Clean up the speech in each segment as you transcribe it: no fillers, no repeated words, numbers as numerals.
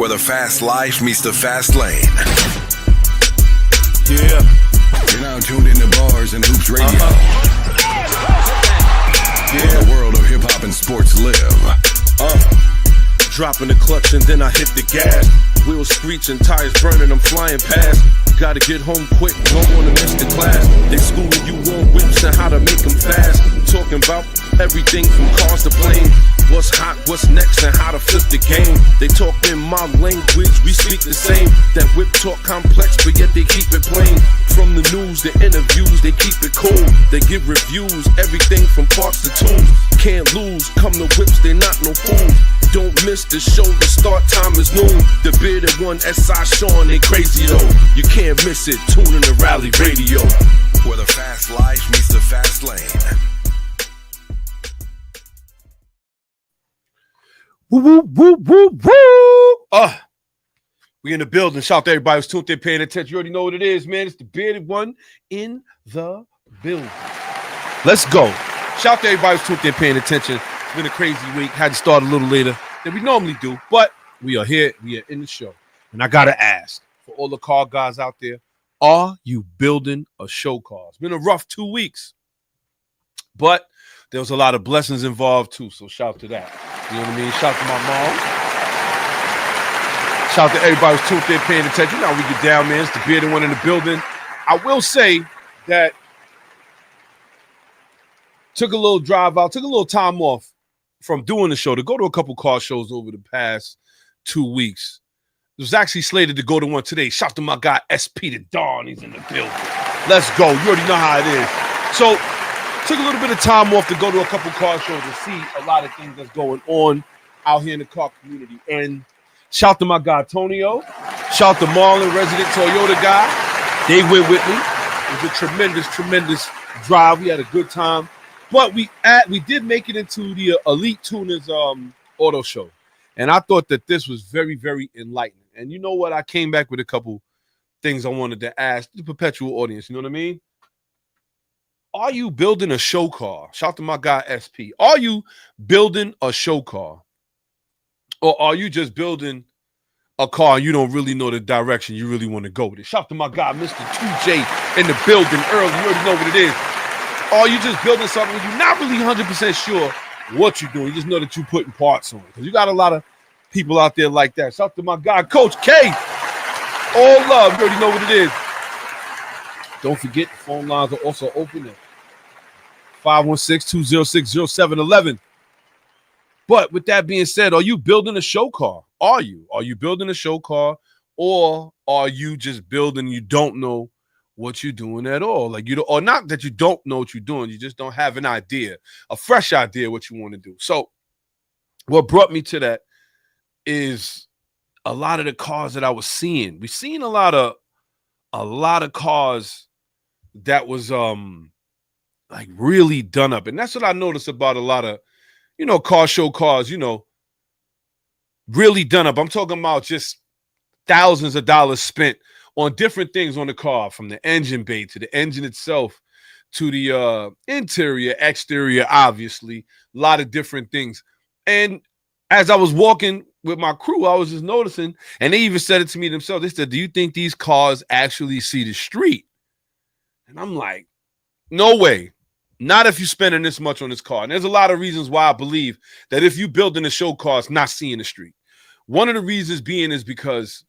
where the fast life meets the fast lane. Yeah. You're now tuned into Bars and Hoops Radio. Yeah. Where the world of hip-hop and sports live. Dropping the clutch and then I hit the gas. Wheels screeching, tires burning, I'm flying past. Gotta get home quick, don't wanna miss the class. They schooling you on whips and how to make them fast. Talking about everything from cars to plane. What's hot, what's next, and how to flip the game. They talk in my language, we speak the same. That whip talk complex, but yet they keep it plain. From the news, the interviews, they keep it cool. They give reviews, everything from parts to tools. Can't lose, come to whips, they not no fools. Don't miss the show, the start time is noon. The bearded one, S.I. Sean, they crazy though. You can't miss it, tune in the Rally Radio. Where the fast life meets the fast lane. Woo, woo, woo, woo, woo. We in the building. Shout out to everybody who's tuned in, paying attention. You already know what it is, man. It's the bearded one in the building. Let's go. Shout out to everybody who's tuned in, paying attention. It's been a crazy week. Had to start a little later than we normally do, but we are here. We are in the show. And I got to ask, for all the car guys out there, are you building a show car? It's been a rough 2 weeks, but there was a lot of blessings involved too, so shout to that. You know what I mean? Shout to my mom. Shout to everybody who's tuned in, paying attention. Now we get down, man. It's the bearded one in the building. I will say that took a little drive out, took a little time off from doing the show to go to a couple car shows over the past 2 weeks. It was actually slated to go to one today. Shout to my guy, SP the Dawn. He's in the building. Let's go. You already know how it is. So, took a little bit of time off to go to a couple car shows and see a lot of things that's going on out here in the car community. And shout to my guy, Tonio. Shout to Marlon, resident Toyota guy. They went with me. It was a tremendous, tremendous drive. We had a good time. But we did make it into the Elite Tuners auto show. And I thought that this was very, very enlightening. And you know what? I came back with a couple things I wanted to ask the perpetual audience. You know what I mean? Are you building a show car? Shout to my guy, SP. Are you building a show car? Or are you just building a car and you don't really know the direction you really want to go with it? Shout to my guy, Mr. 2J in the building early. You already know what it is. Or are you just building something where you're not really 100% sure what you're doing? You just know that you're putting parts on it. Because you got a lot of people out there like that. Shout to my guy, Coach K. All love. You already know what it is. Don't forget, the phone lines are also open at 516-206-0711. But with that being said, are you building a show car? Are you building a show car, or are you just building, you don't know what you're doing at all? Like, you don't, or not that you don't know what you're doing, you just don't have an idea, a fresh idea what you want to do. So what brought me to that is a lot of the cars that I was seeing. We've seen a lot of cars that was like really done up. And that's what I noticed about a lot of, car show cars, really done up. I'm talking about just thousands of dollars spent on different things on the car, from the engine bay to the engine itself to the interior, exterior, obviously, a lot of different things. And as I was walking with my crew, I was just noticing, and they even said it to me themselves. They said, do you think these cars actually see the street? And I'm like, no way. Not if you're spending this much on this car. And there's a lot of reasons why I believe that if you're building a show car, it's not seeing the street. One of the reasons being is because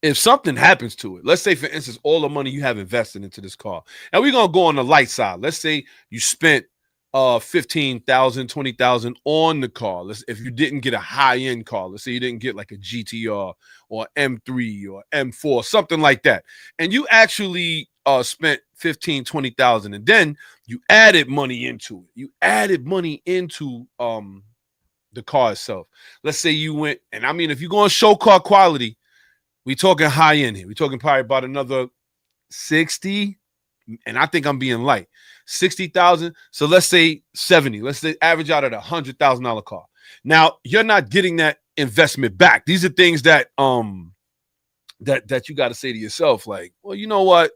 if something happens to it, let's say, for instance, all the money you have invested into this car, and we're going to go on the light side. Let's say you spent $15,000, $20,000 on the car. If you didn't get a high-end car, let's say you didn't get like a GTR or M3 or M4, something like that, and you actually spent $15,000, $20,000, and then you added money into it. You added money into the car itself. Let's say you went, and I mean, if you're going show car quality, we talking high-end here. We're talking probably about another 60, and I think I'm being light. 60,000. So let's say 70. Let's say average out at $100,000 car. Now you're not getting that investment back. These are things that that you got to say to yourself, like, well, you know what?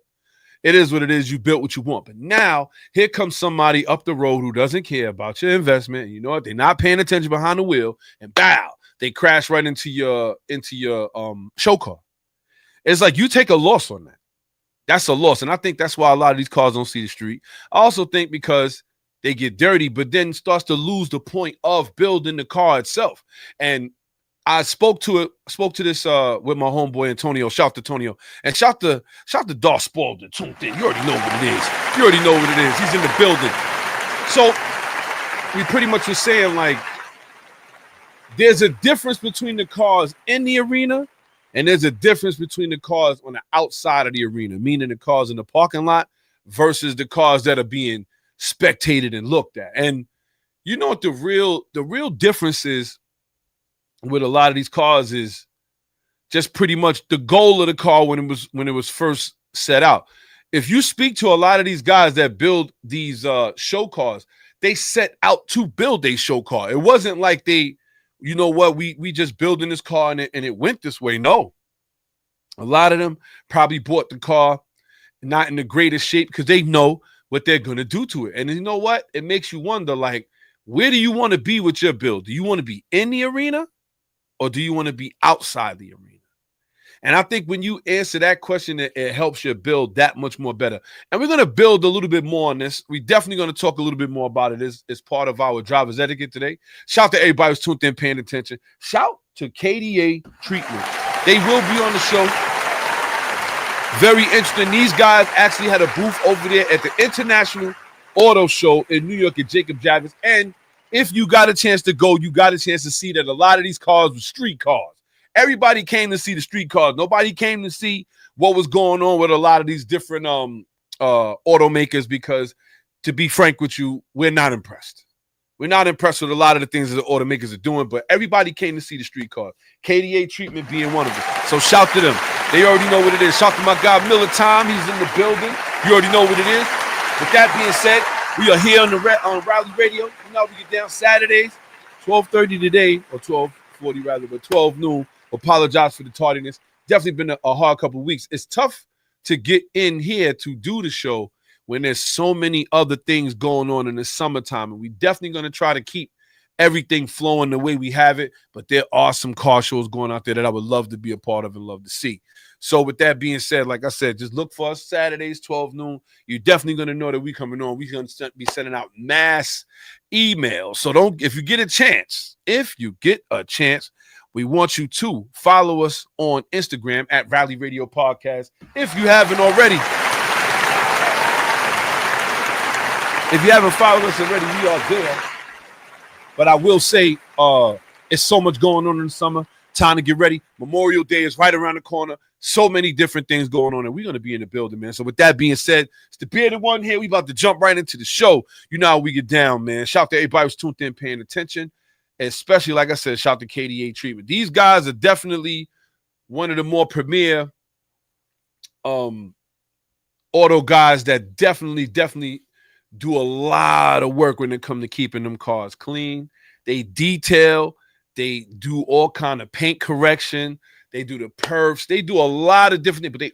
It is what it is. You built what you want. But now here comes somebody up the road who doesn't care about your investment. You know what? They're not paying attention behind the wheel, and bow, they crash right into your show car. It's like you take a loss on that. That's a loss. And I think that's why a lot of these cars don't see the street. I also think because they get dirty, but then starts to lose the point of building the car itself. And I spoke to this with my homeboy Antonio. Shout to Antonio. And shout to Darth Spalding. Tuned in. You already know what it is. He's in the building. So we pretty much were saying, like, there's a difference between the cars in the arena and there's a difference between the cars on the outside of the arena, meaning the cars in the parking lot versus the cars that are being spectated and looked at. And you know what the real difference is with a lot of these cars is just pretty much the goal of the car when it was first set out. If you speak to a lot of these guys that build these show cars, they set out to build a show car. It wasn't like they, you know what, we just building this car and it went this way. No. A lot of them probably bought the car not in the greatest shape because they know what they're going to do to it. And you know what? It makes you wonder, like, where do you want to be with your build? Do you want to be in the arena or do you want to be outside the arena? And I think when you answer that question, it helps you build that much more better. And we're going to build a little bit more on this. We're definitely going to talk a little bit more about it as part of our driver's etiquette today. Shout to everybody who's tuned in, paying attention. Shout to KDA Treatment. They will be on the show. Very interesting. These guys actually had a booth over there at the International Auto Show in New York at Jacob Javits. And if you got a chance to go, you got a chance to see that a lot of these cars were street cars. Everybody came to see the street cars. Nobody came to see what was going on with a lot of these different automakers because, to be frank with you, we're not impressed. We're not impressed with a lot of the things that the automakers are doing, but everybody came to see the street cars. KDA Treatment being one of them. So shout to them. They already know what it is. Shout to my guy, Miller Tom. He's in the building. You already know what it is. With that being said, we are here on Rally Radio. You know, we get down Saturdays, 12:30 today, or 12:40 rather, but 12 noon. Apologize for the tardiness. Definitely been a hard couple of weeks. It's tough to get in here to do the show when there's so many other things going on in the summertime. And we definitely going to try to keep everything flowing the way we have it. But there are some car shows going out there that I would love to be a part of and love to see. So with that being said, like I said, just look for us Saturdays, 12 noon. You're definitely going to know that we coming on. We're going to be sending out mass emails. So if you get a chance, we want you to follow us on Instagram at Rally Radio Podcast. If you haven't already. If you haven't followed us already, we are there. But I will say, it's so much going on in the summer. Time to get ready. Memorial Day is right around the corner. So many different things going on, and we're going to be in the building, man. So with that being said, it's the bearded one here. We about to jump right into the show. You know how we get down, man. Shout out to everybody who's tuned in, paying attention. Especially, like I said, shout to KDA Treatment. These guys are definitely one of the more premier auto guys that definitely do a lot of work when it comes to keeping them cars clean. They detail, they do all kind of paint correction, they do the perfs, they do a lot of different things, but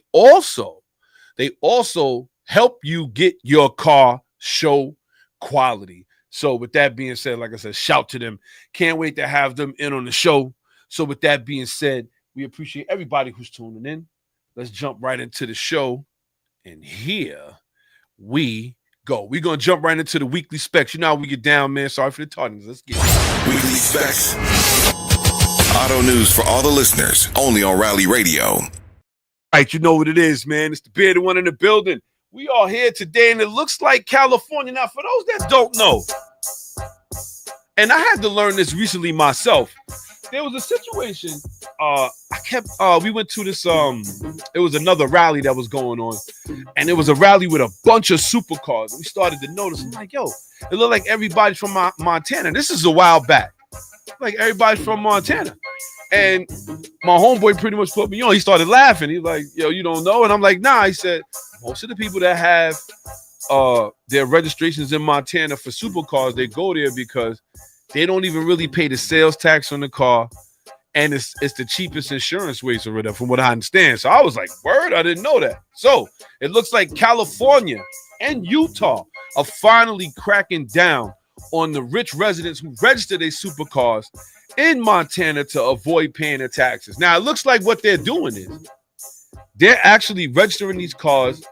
they also help you get your car show quality. So with that being said, like I said, shout to them. Can't wait to have them in on the show. So with that being said, we appreciate everybody who's tuning in. Let's jump right into the show. And here we go. We're going to jump right into the weekly specs. You know how we get down, man. Sorry for the tardiness. Let's get it. Weekly specs. Auto news for all the listeners. Only on Rally Radio. All right, you know what it is, man. It's the bearded one in the building. We are here today, and it looks like California. Now, for those that don't know, and I had to learn this recently myself, there was a situation. We went to this. It was another rally that was going on, and it was a rally with a bunch of supercars. We started to notice, I'm like, yo, it looked like everybody's from Montana. This is a while back. Like everybody's from Montana. And my homeboy pretty much put me on. He started laughing. He's like, yo, you don't know? And I'm like, nah. He said, most of the people that have their registrations in Montana for supercars, they go there because they don't even really pay the sales tax on the car. And it's the cheapest insurance rates or whatever, from what I understand. So I was like, word, I didn't know that. So it looks like California and Utah are finally cracking down on the rich residents who register their supercars in Montana to avoid paying their taxes. Now, it looks like what they're doing is they're actually registering these cars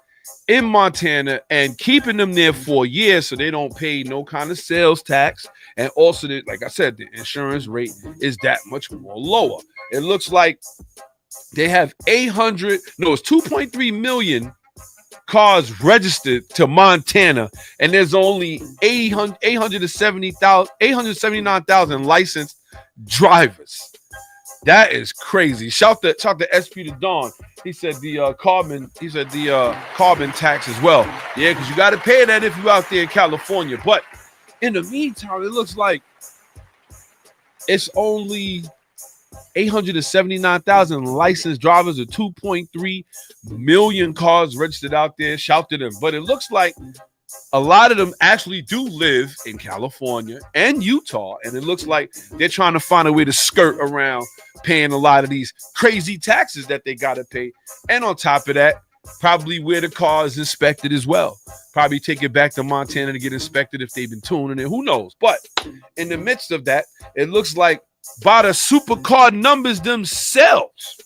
in Montana and keeping them there for a year so they don't pay no kind of sales tax. And also, like I said, the insurance rate is that much more lower. It looks like they have 2.3 million cars registered to Montana, and there's only 879,000 licensed drivers. That is crazy. Shout to SP to Dawn. He said the carbon tax as well. Yeah, because you got to pay that if you're out there in California. But in the meantime, it looks like it's only 879,000 licensed drivers or 2.3 million cars registered out there. Shout to them. But it looks like a lot of them actually do live in California and Utah, and it looks like they're trying to find a way to skirt around paying a lot of these crazy taxes that they got to pay. And on top of that, probably where the car is inspected as well. Probably take it back to Montana to get inspected if they've been tuning it. Who knows? But in the midst of that, it looks like by the supercar numbers themselves,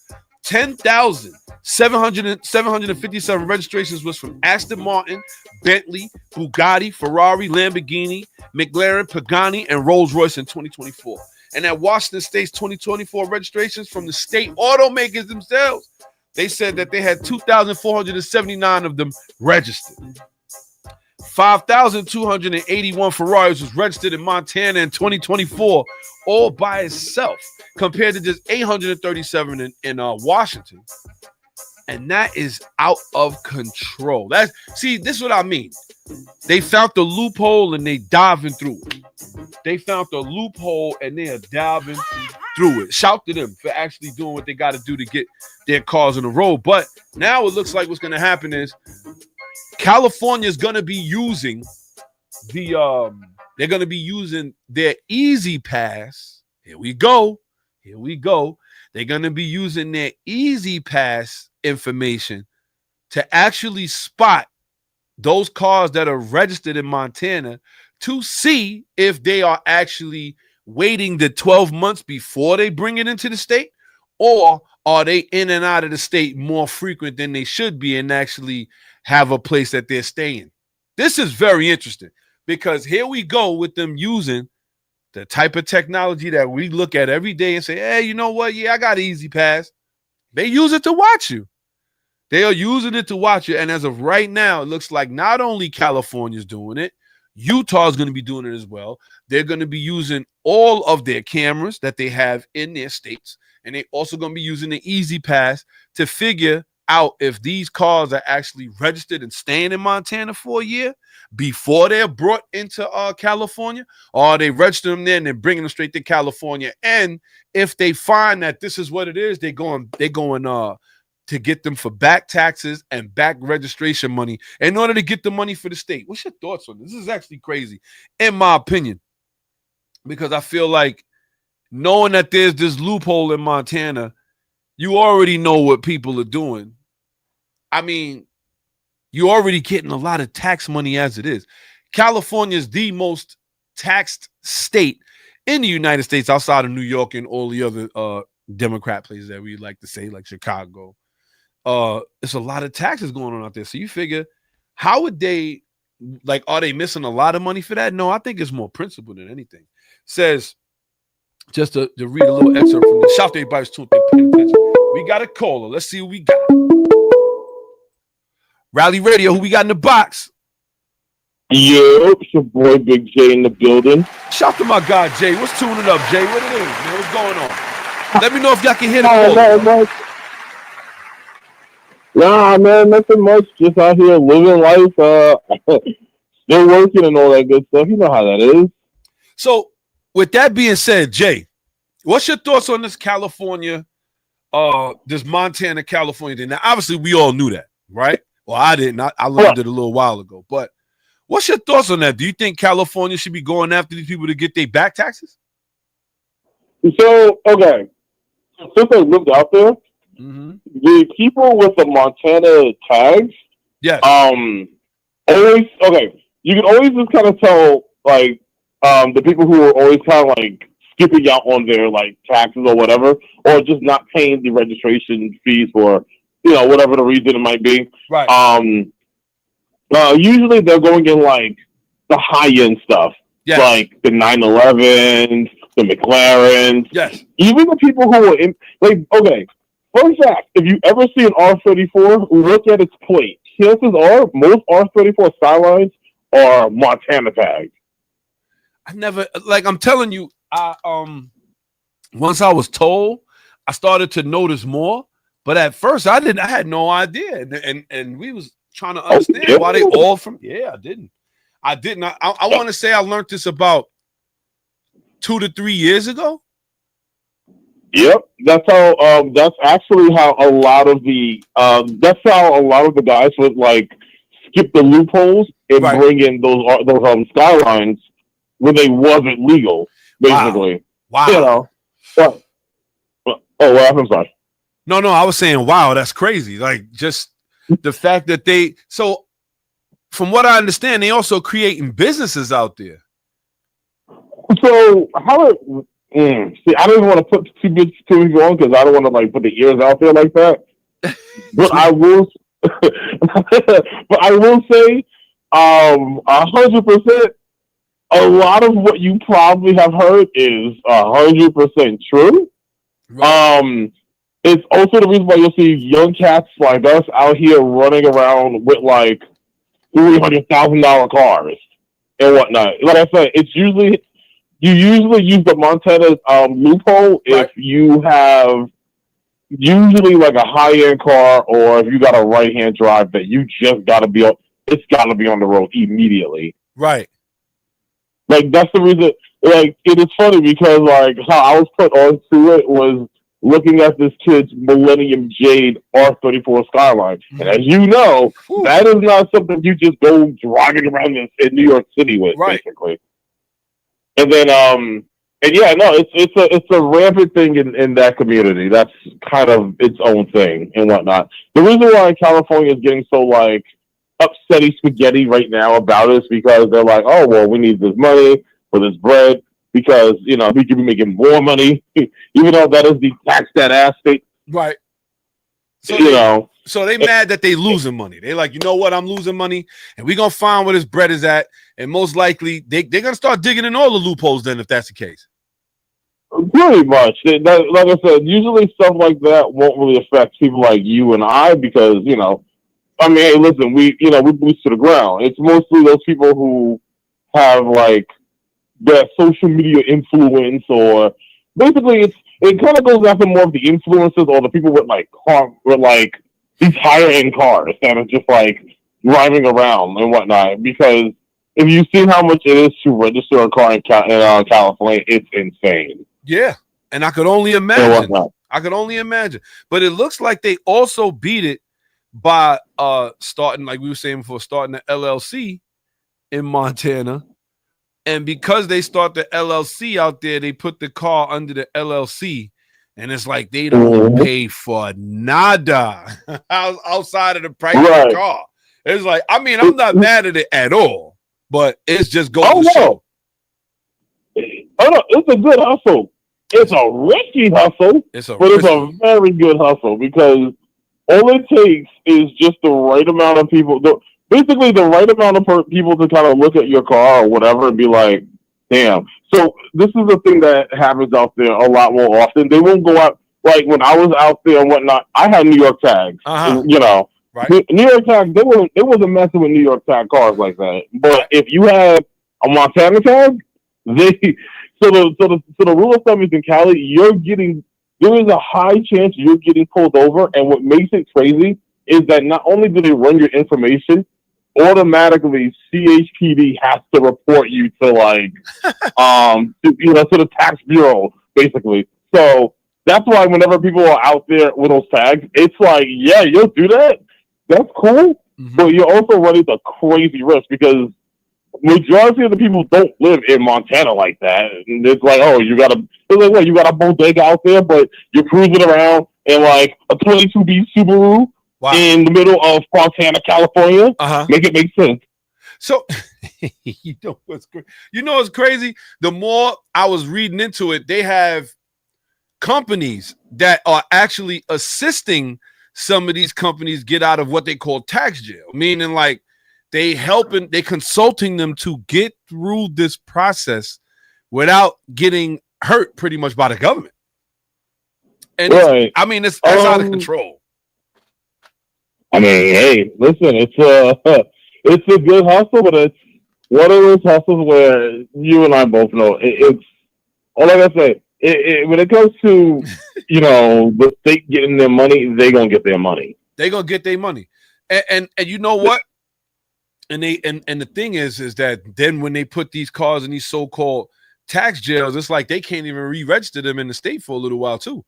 10,757 registrations was from Aston Martin, Bentley, Bugatti, Ferrari, Lamborghini, McLaren, Pagani, and Rolls-Royce in 2024. And at Washington State's 2024 registrations from the state automakers themselves, they said that they had 2,479 of them registered. 5,281 Ferraris was registered in Montana in 2024, all by itself, compared to just 837 in Washington. And that is out of control. This is what I mean. They found the loophole and they diving through it. They found the loophole and they are diving through it. Shout to them for actually doing what they got to do to get their cars on the road. But now it looks like what's going to happen is California is going to be using they're going to be using their Easy Pass. Here we go. They're going to be using their Easy Pass information to actually spot those cars that are registered in Montana to see if they are actually waiting the 12 months before they bring it into the state, or are they in and out of the state more frequent than they should be and actually have a place that they're staying. This is very interesting because here we go with them using the type of technology that we look at every day and say, hey, you know what? Yeah, I got an Easy Pass. They use it to watch you. They are using it to watch you. And as of right now, it looks like not only California's doing it, Utah is going to be doing it as well. They're going to be using all of their cameras that they have in their states. And they're also going to be using the Easy Pass to figure out if these cars are actually registered and staying in Montana for a year before they're brought into California, or are they register them there and they're bringing them straight to California. And if they find that this is what it is, they're going to get them for back taxes and back registration money in order to get the money for the state. What's your thoughts on this? This is actually crazy, in my opinion, because I feel like knowing that there's this loophole in Montana, you already know what people are doing. I mean, you're already getting a lot of tax money as it is. California is the most taxed state in the United States outside of New York and all the other Democrat places that we like to say, like Chicago. It's a lot of taxes going on out there. So you figure, how would they, like, are they missing a lot of money for that? No, I think it's more principle than anything. Says, just to read a little excerpt from the shout to everybody's tuned in. We got a caller. Let's see what we got. Rally Radio, who we got in the box? Yo, it's your boy Big J in the building. Shout to my guy Jay. What's tuning up, Jay? What it is, man? What's going on? Let me know if y'all can hear the call. Nah, man, nothing much. Just out here living life, still working and all that good stuff. You know how that is. So, with that being said, Jay, what's your thoughts on this California, this Montana, California thing? Now, obviously, we all knew that, right? Well, I didn't. I learned it a little while ago. But what's your thoughts on that? Do you think California should be going after these people to get their back taxes? So, okay. Since I lived out there, the people with the Montana tags, yes, always, okay, you can always just kind of tell, like, the people who are always kind of like skipping out on their like taxes or whatever, or just not paying the registration fees for, whatever the reason it might be. Right. Usually they're going in like the high end stuff, yes. like the 911s, the McLarens. Yes. Even the people who are in, like, okay, fun fact, if you ever see an R34, look at its plate. Chances are most R34 Skylines are Montana tags. I never, like, I'm telling you, once I was told, I started to notice more. But at first, I had no idea, and we was trying to understand why they all from. Yeah, I didn't. I want to say I learned this about 2 to 3 years ago. Yep, that's how. That's actually how a lot of the. That's how a lot of the guys would like skip the loopholes and bring in those Skylines when they wasn't legal, basically. Wow. What? I'm sorry. No, I was saying, wow, that's crazy. Like, just the fact that so from what I understand, they also creating businesses out there. So how see, I don't want to put too much on because I don't want to like put the ears out there like that. But I will say 100%, a lot of what you probably have heard is 100% true. Right. It's also the reason why you'll see young cats like us out here running around with like $300,000 cars and whatnot. Like I said, you usually use the Montana loophole if you have usually like a high end car or if you got a right hand drive that you just gotta be on. It's gotta be on the road immediately. Right. Like that's the reason. Like it is funny because like how I was put onto it was looking at this kid's Millennium Jade R34 Skyline. And as you know, that is not something you just go driving around in New York City with, basically. And then, it's a rampant thing in that community. That's kind of its own thing and whatnot. The reason why California is getting so, like, upsetty spaghetti right now about it is because they're like, oh, well, we need this money for this bread. Because, we could be making more money, even though that is the tax that ass state. Right. So, so they mad that they losing money. They like, you know what? I'm losing money, and we're going to find where this bread is at. And most likely, they're going to start digging in all the loopholes then, if that's the case. Pretty much. Like I said, usually stuff like that won't really affect people like you and I because, I mean, hey, listen, we boost to the ground. It's mostly those people who have, like, the social media influence, or basically it kind of goes after more of the influencers or the people with like these higher end cars that are just like driving around and whatnot. Because if you see how much it is to register a car in California, it's insane. Yeah, and I could only imagine. But it looks like they also beat it by starting, like we were saying before, starting the LLC in Montana. And because they start the LLC out there, they put the car under the LLC. And it's like they don't pay for nada outside of the price of the car. It's like, I mean, I'm not mad at it at all, but it's just going to show. Oh, no, it's a good hustle. It's a risky hustle, it's a very good hustle because all it takes is just the right amount of people. Basically, the right amount of people to kind of look at your car or whatever and be like, damn. So this is the thing that happens out there a lot more often. They won't go out. Like when I was out there and whatnot, I had New York tags. Right. New York tags, they wasn't messing with New York tag cars like that. But if you had a Montana tag, so the rule of thumb is in Cali, there is a high chance you're getting pulled over. And what makes it crazy is that not only do they run your information, automatically CHPD has to report you to to the tax bureau, basically. So that's why whenever people are out there with those tags, it's like, yeah, you'll do that. That's cool. Mm-hmm. But you're also running a crazy risk because majority of the people don't live in Montana like that. And it's like, oh, you got a bodega out there, but you're cruising around in like a 22B Subaru. Wow. In the middle of Fontana, California. Make it make sense. So you know what's crazy? The more I was reading into it, they have companies that are actually assisting some of these companies get out of what they call tax jail, meaning like they consulting them to get through this process without getting hurt pretty much by the government. And right. That's out of control. I mean, hey, listen, it's a good hustle, but it's one of those hustles where you and I both know it's all like I say. When it comes to the state getting their money, they gonna get their money. They gonna get their money, and you know what? And the thing is that then when they put these cars in these so-called tax jails, it's like they can't even re-register them in the state for a little while too.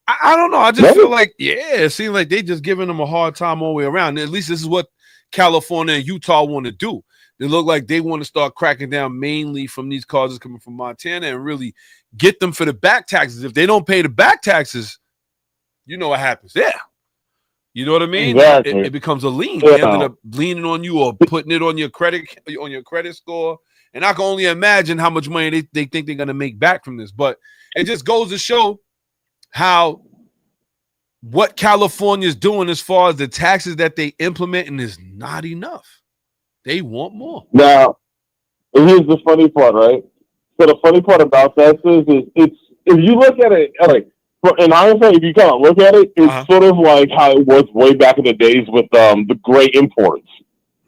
I don't know. I just feel like, it seems like they just giving them a hard time all the way around. At least this is what California and Utah want to do. They look like they want to start cracking down mainly from these cars that's coming from Montana and really get them for the back taxes. If they don't pay the back taxes, you know what happens. Yeah. You know what I mean? Exactly. It becomes a lien. They ended up leaning on you or putting it on your credit score. And I can only imagine how much money they think they're going to make back from this. But it just goes to show how what California is doing as far as the taxes that they implementing is not enough. They want more. Now, here's the funny part, right? So the funny part about that is it's if you look at it, like in hindsight, if you kind of look at it, it's sort of like how it was way back in the days with the gray imports,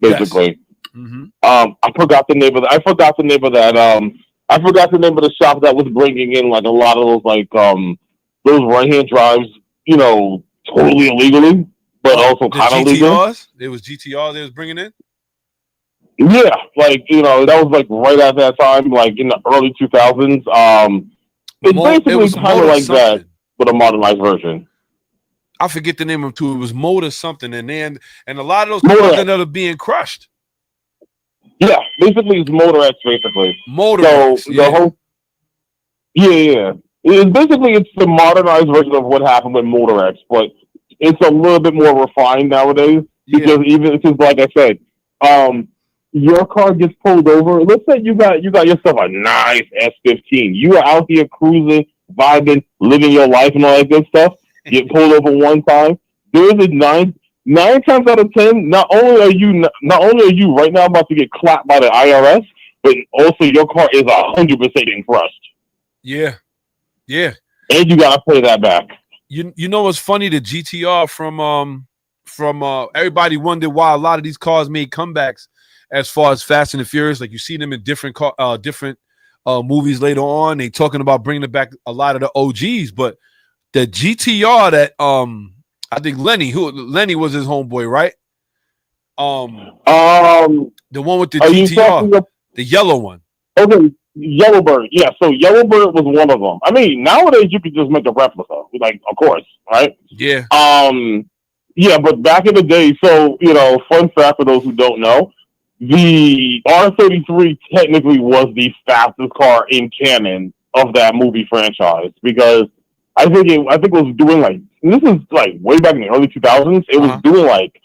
basically. Yes. Mm-hmm. I forgot the name of that. I forgot the name of the shop that was bringing in like a lot of those like those right-hand drives, totally illegally, but also kind of legal. It was GTRs they was bringing in? Yeah, like, that was like right at that time, like in the early 2000s. It's basically kind of like that, but a modernized version. I forget the name of it too. It was Motor something, and a lot of those cars ended up being crushed. Yeah, basically it's Motor X, basically. Motor X, the whole... Yeah. It's the modernized version of what happened with Motor X, but it's a little bit more refined nowadays. Because like I said, your car gets pulled over. Let's say you got yourself a nice S15. You are out here cruising, vibing, living your life and all that good stuff. Get pulled over one time. There's a nine times out of 10. Not only are you right now about to get clapped by the IRS, but also your car is 100% in crushed. Yeah. Yeah. And you gotta pay that back. You know what's funny? The GTR from everybody wondered why a lot of these cars made comebacks as far as Fast and the Furious. Like you see them in different movies later on. They talking about bringing back a lot of the OGs, but the GTR that I think Lenny was his homeboy, right? The one with the GTR, the yellow one. Okay, Yellowbird. Yeah, so Yellowbird was one of them. I mean, nowadays you could just make a replica, like, of course, right? Yeah. Yeah, but back in the day, so, fun fact for those who don't know, the R33 technically was the fastest car in canon of that movie franchise, because I think it was doing like, this is like way back in the early 2000s, it was doing like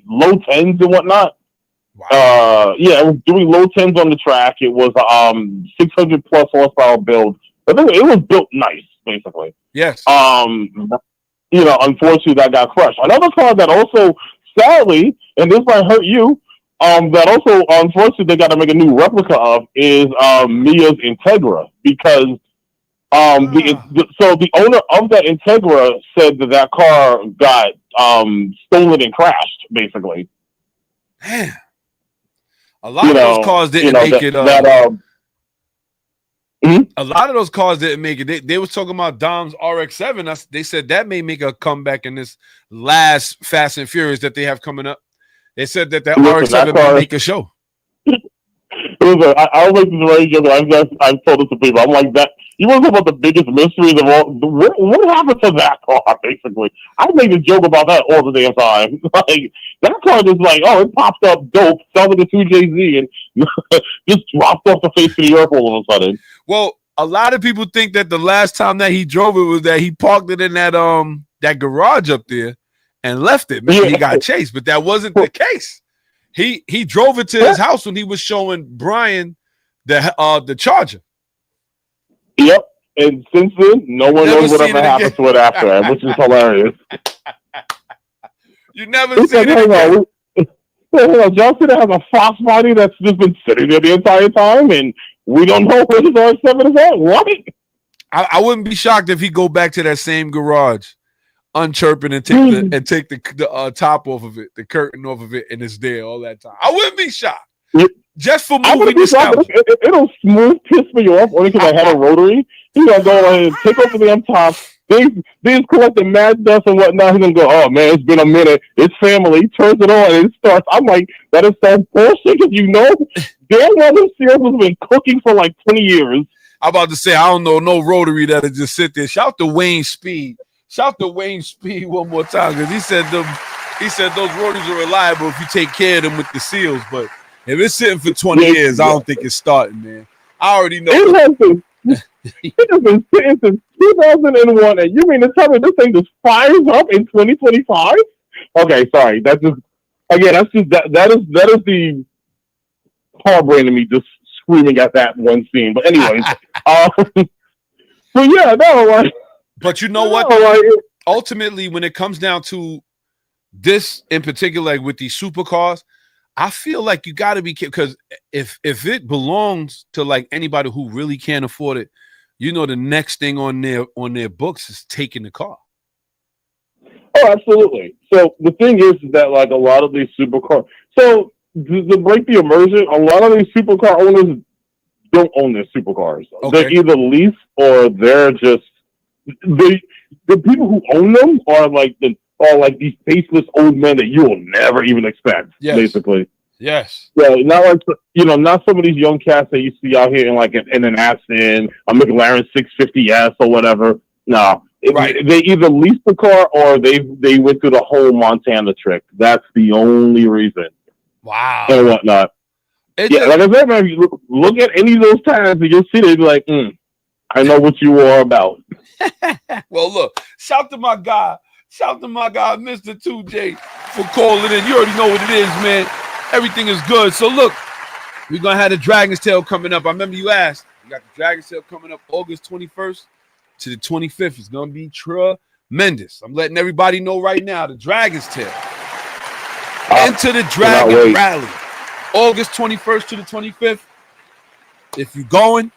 low 10s and whatnot. Wow. It was doing low 10s on the track. It was 600 plus horsepower build. I think it was built nice, basically. Yes. Unfortunately that got crushed. Another car that also, sadly, and this might hurt you, that also, unfortunately, they got to make a new replica of is Mia's Integra, because the owner of that Integra said that car got stolen and crashed, basically. Man, a lot of those cars didn't make it. A lot of those cars didn't make it. They was talking about Dom's RX-7. They said that may make a comeback in this last Fast and Furious that they have coming up. They said that RX-7 may make a show. I always make this radio joke. I've told this to people. I'm like, that. You want to talk about the biggest mysteries of all? What happened to that car, basically? I make a joke about that all the damn time. Like, that car just like, it popped up dope, sounded like a 2JZ, and just dropped off the face of the earth all of a sudden. Well, a lot of people think that the last time that he drove it was that he parked it in that garage up there and left it. Maybe he got chased, but that wasn't the case. He drove it to his house when he was showing Brian the Charger. Yep. And since then, no one knows whatever happened to it after that, which is hilarious. You never seen it again. John Cena has a Fox body that's just been sitting there the entire time, and we don't know where his R7 is at. What? I wouldn't be shocked if he go back to that same garage, unchirping and take the top off of it, the curtain off of it, and it's there all that time. I wouldn't be shocked. Just for movie nostalgia. It'll smooth piss me off only because I had a rotary. He's gonna go ahead and take over the damn top. They's collecting mad dust and whatnot. He's gonna go, oh man, it's been a minute. It's family. He turns it on and it starts. I'm like, that is so bullshit because damn well this series has been cooking for like 20 years. I'm about to say, I don't know no rotary that'll just sit there. Shout to Wayne Speed. Shout to Wayne Speed one more time because he said those rotaries are reliable if you take care of them with the seals, but if it's sitting for 20 years, I don't think it's starting, man. I already know. It has been sitting since 2001, and you mean to tell me this thing just fires up in 2025? Okay, sorry. That is the car brain of me just screaming at that one scene. But anyways, but yeah, no, like. But you know what? Ultimately, when it comes down to this in particular, like with these supercars, I feel like you got to be careful because if it belongs to like anybody who really can't afford it, the next thing on their books is taking the car. Oh, absolutely. So the thing is that like a lot of these supercars, so to break the immersion, a lot of these supercar owners don't own their supercars. Okay. They're either leased or they're just the people who own them are like these faceless old men that you will never even expect. Yes. Basically. Yes. Yeah, not like not some of these young cats that you see out here in an Aston, a McLaren 650S or whatever. No, right. They either leased the car or they went through the whole Montana trick. That's the only reason. Wow. And whatnot. Like I said, man, if you look at any of those times and you'll see they'll be like, I know what you are about. Well, look, shout to my guy, Mr. 2J, for calling in. You already know what it is, man. Everything is good. So, look, we're going to have the Dragon's Tail coming up. I remember you asked. We got the Dragon's Tail coming up August 21st to the 25th. It's going to be tremendous. I'm letting everybody know right now, the Dragon's Tail. Enter the Dragon Rally. August 21st to the 25th. If you're going,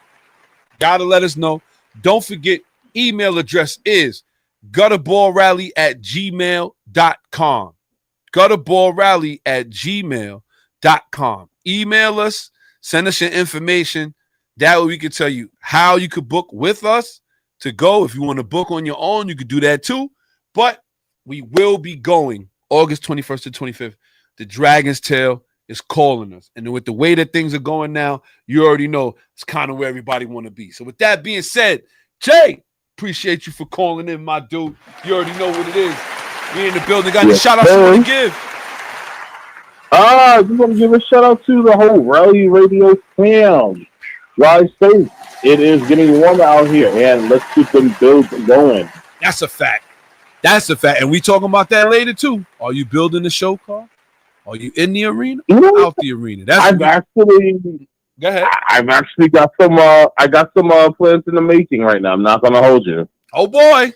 got to let us know. Don't forget, email address is gutterballrally@gmail.com. gutterballrally@gmail.com. Email us, send us your information. That way we can tell you how you could book with us to go. If you want to book on your own, you could do that too. But we will be going August 21st to 25th. The Dragon's Tail is calling us. And with the way that things are going now, you already know it's kind of where everybody want to be. So with that being said, Jay, appreciate you for calling in, my dude. You already know what it is. We in the building. Got any shout outs you want to give? I just want to give a shout out to the whole Rally Radio fam. Drive safe. It is getting warmer out here, and let's keep them builds going. That's a fact. And we talking about that later too. Are you building a show car? Are you in the arena? Out the arena? Go ahead. I've actually got some. I got some plans in the making right now. I'm not gonna hold you. Oh boy!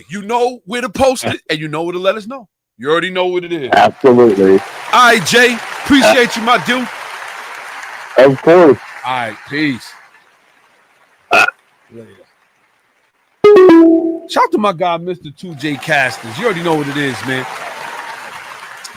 You know where to post it, and you know where to let us know. You already know what it is. Absolutely. All right, Jay. Appreciate you, my dude. Of course. All right, peace. Later. Shout out to my guy, Mr. 2J Casters. You already know what it is, man.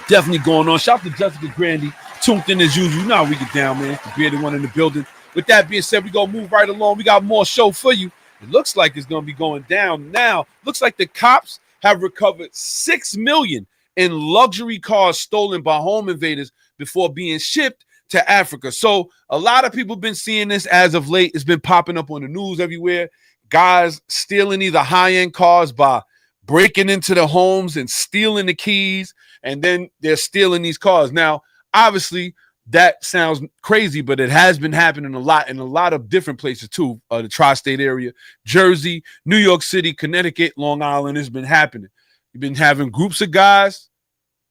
Definitely going on. Shout out to Jessica Grandy. Tuned in as usual. You know how we get down, man. The bearded one in the building. With that being said, we're going to move right along. We got more show for you. It looks like it's going to be going down now. Looks like the cops have recovered $6 million in luxury cars stolen by home invaders before being shipped to Africa. So a lot of people have been seeing this as of late. It's been popping up on the news everywhere. Guys stealing either high-end cars by breaking into the homes and stealing the keys, and then they're stealing these cars. Now, obviously, that sounds crazy, but it has been happening a lot in a lot of different places too. The tri-state area, Jersey, New York City, Connecticut, Long Island has been happening. You've been having groups of guys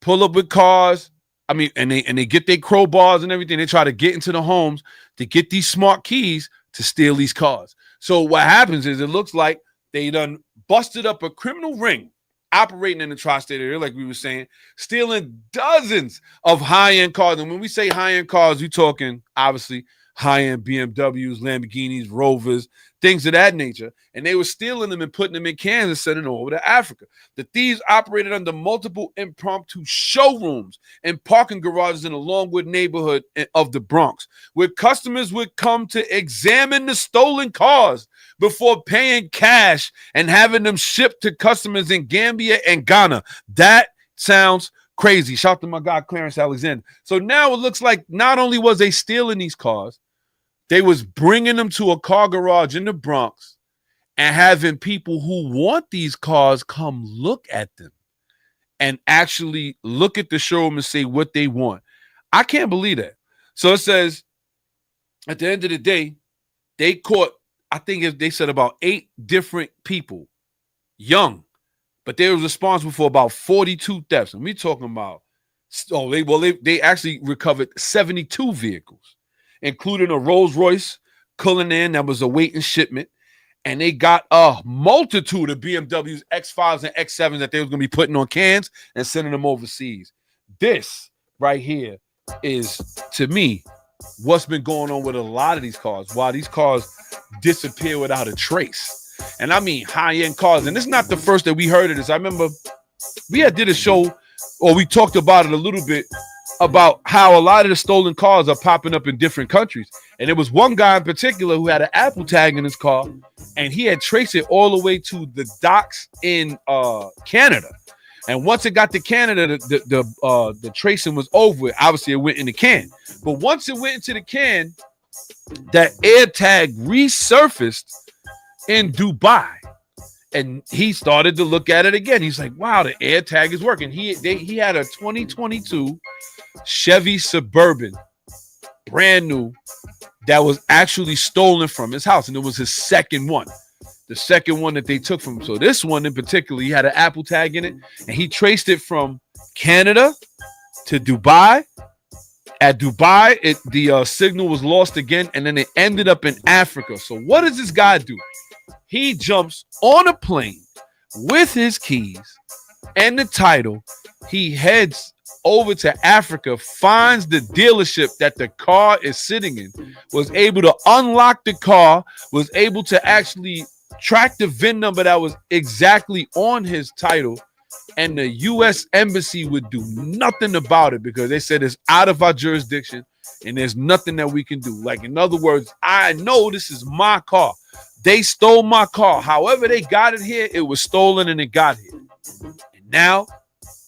pull up with cars. I mean, and they get their crowbars and everything. They try to get into the homes to get these smart keys to steal these cars. So what happens is it looks like they done busted up a criminal ring operating in the tri-state area, like we were saying, stealing dozens of high-end cars. And when we say high-end cars, we're talking, obviously, high-end BMWs, Lamborghinis, Rovers, things of that nature. And they were stealing them and putting them in cans and sending them over to Africa. The thieves operated under multiple impromptu showrooms and parking garages in the Longwood neighborhood of the Bronx, where customers would come to examine the stolen cars before paying cash and having them shipped to customers in Gambia and Ghana. That sounds crazy. Shout out to my guy, Clarence Alexander. So now it looks like not only was they stealing these cars, they was bringing them to a car garage in the Bronx and having people who want these cars come look at them and actually look at the showroom and say what they want. I can't believe that. So it says at the end of the day, they caught, I think they said about 8 different people, young, but they were responsible for about 42 thefts. And we're talking about, they actually recovered 72 vehicles, including a Rolls Royce Cullinan that was awaiting shipment. And they got a multitude of BMWs, X5s and X7s that they was going to be putting on cans and sending them overseas. This right here is, to me, what's been going on with a lot of these cars. Why these cars disappear without a trace. And I mean high-end cars. And it's not the first that we heard of this. I remember we had did a show, or we talked about it a little bit, about how a lot of the stolen cars are popping up in different countries. And there was one guy in particular who had an Apple tag in his car, and he had traced it all the way to the docks in Canada. And once it got to Canada, the tracing was over. Obviously, it went in the can. But once it went into the can, that air tag resurfaced in Dubai. And he started to look at it again. He's like, wow, the air tag is working. He had a 2022 Chevy Suburban, brand new, that was actually stolen from his house. And it was his second one. The second one that they took from him. So this one in particular, he had an Apple tag in it. And he traced it from Canada to Dubai. At Dubai, the signal was lost again. And then it ended up in Africa. So what does this guy do? He jumps on a plane with his keys and the title. He heads over to Africa, finds the dealership that the car is sitting in, was able to unlock the car, was able to actually track the VIN number that was exactly on his title, and the U.S. Embassy would do nothing about it because they said it's out of our jurisdiction and there's nothing that we can do. Like, in other words, I know this is my car. They stole my car. However they got it here, it was stolen and it got here. And now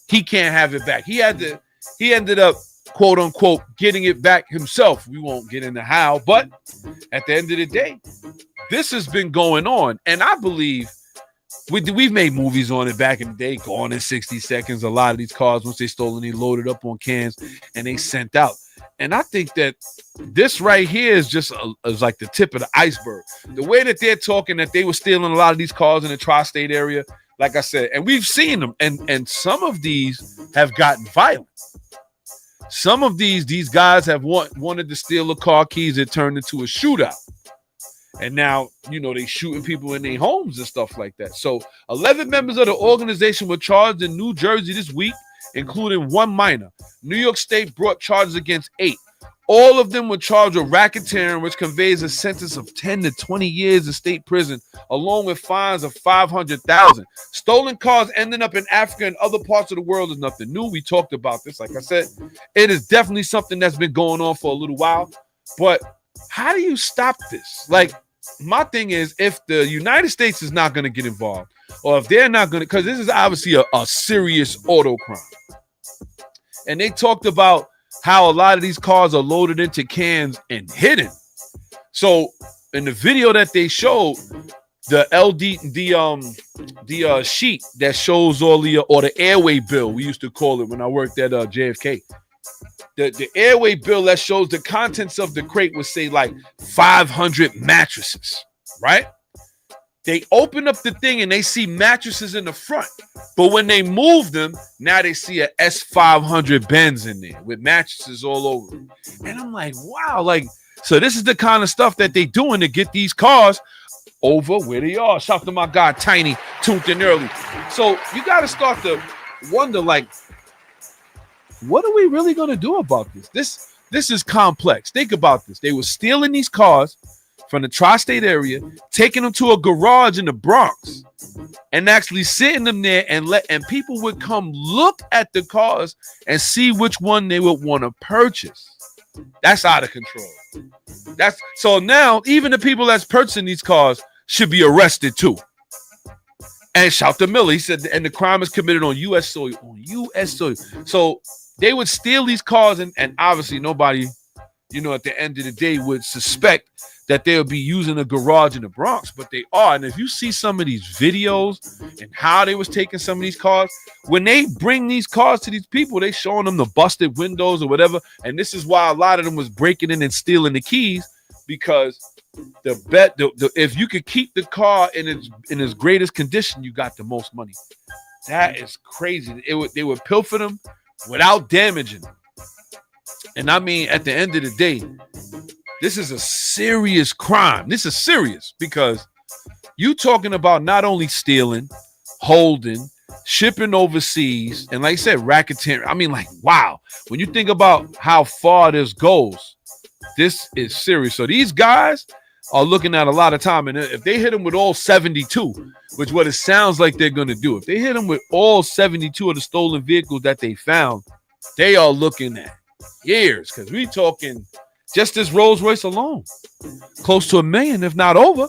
he can't have it back. He ended up, quote unquote, getting it back himself. We won't get into how, but at the end of the day, this has been going on. And I believe we've made movies on it back in the day, Gone in 60 Seconds. A lot of these cars, once they stolen, they loaded up on cans and they sent out. And I think that this right here is just is like the tip of the iceberg. The way that they're talking that they were stealing a lot of these cars in the tri-state area, like I said, and we've seen them, and some of these have gotten violent. Some of these guys have wanted to steal the car keys. It turned into a shootout. And now, they shooting people in their homes and stuff like that. So 11 members of the organization were charged in New Jersey this week, including one minor. New York State brought charges against 8. All of them were charged with racketeering, which conveys a sentence of 10 to 20 years in state prison, along with fines of $500,000. Stolen cars ending up in Africa and other parts of the world is nothing new. We talked about this. Like I said, it is definitely something that's been going on for a little while. But how do you stop this? Like, my thing is, if the United States is not going to get involved, or if they're not going to, because this is obviously a serious auto crime. And they talked about how a lot of these cars are loaded into cans and hidden. So in the video that they showed, the sheet that shows all the airway bill, we used to call it when I worked at JFK. The airway bill that shows the contents of the crate would say like 500 mattresses, right? They open up the thing and they see mattresses in the front. But when they move them, now they see a S500 Benz in there with mattresses all over it. And I'm like, wow, like, so this is the kind of stuff that they doing to get these cars over where they are. Shout out to my guy, Tiny, tuned in early. So you got to start to wonder, like, what are we really going to do about this? This is complex. Think about this. They were stealing these cars from the tri-state area, taking them to a garage in the Bronx, and actually sitting them there and people would come look at the cars and see which one they would want to purchase. That's out of control. So now even the people that's purchasing these cars should be arrested too. And shout to Miller. He said, and the crime is committed on U.S. soil. So they would steal these cars, and obviously nobody, at the end of the day would suspect that they'll be using a garage in the Bronx, but they are. And if you see some of these videos and how they was taking some of these cars, when they bring these cars to these people, they showing them the busted windows or whatever. And this is why a lot of them was breaking in and stealing the keys, because if you could keep the car in its greatest condition, you got the most money. That is crazy. They would pilfer them without damaging them. And I mean, at the end of the day, this is a serious crime. This is serious because you talking about not only stealing, holding, shipping overseas, and like I said, racketeering. I mean, like, wow. When you think about how far this goes, this is serious. So these guys are looking at a lot of time. And if they hit them with all 72, which what it sounds like they're going to do, if they hit them with all 72 of the stolen vehicles that they found, they are looking at years, because we talking just this Rolls Royce alone, close to $1 million, if not over.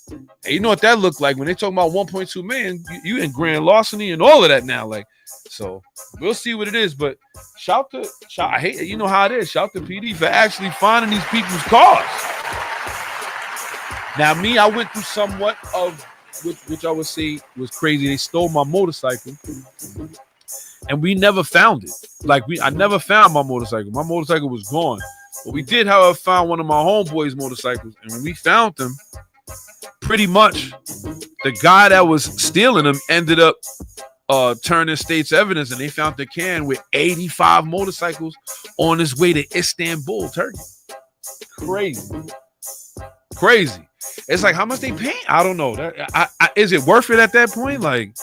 And you know what that looked like when they talking about 1.2 million. You in grand larceny and all of that now. Like, so we'll see what it is. But shout. I hate it. You know how it is. Shout to PD for actually finding these people's cars. Now, me, I went through somewhat of which I would say was crazy. They stole my motorcycle. And we never found it. I never found my motorcycle. My motorcycle was gone. But we did, however, find one of my homeboys' motorcycles. And when we found them, pretty much the guy that was stealing them ended up turning state's evidence, and they found the can with 85 motorcycles on his way to Istanbul, Turkey. Crazy. It's like, how much they pay? I don't know. Is it worth it at that point? Like,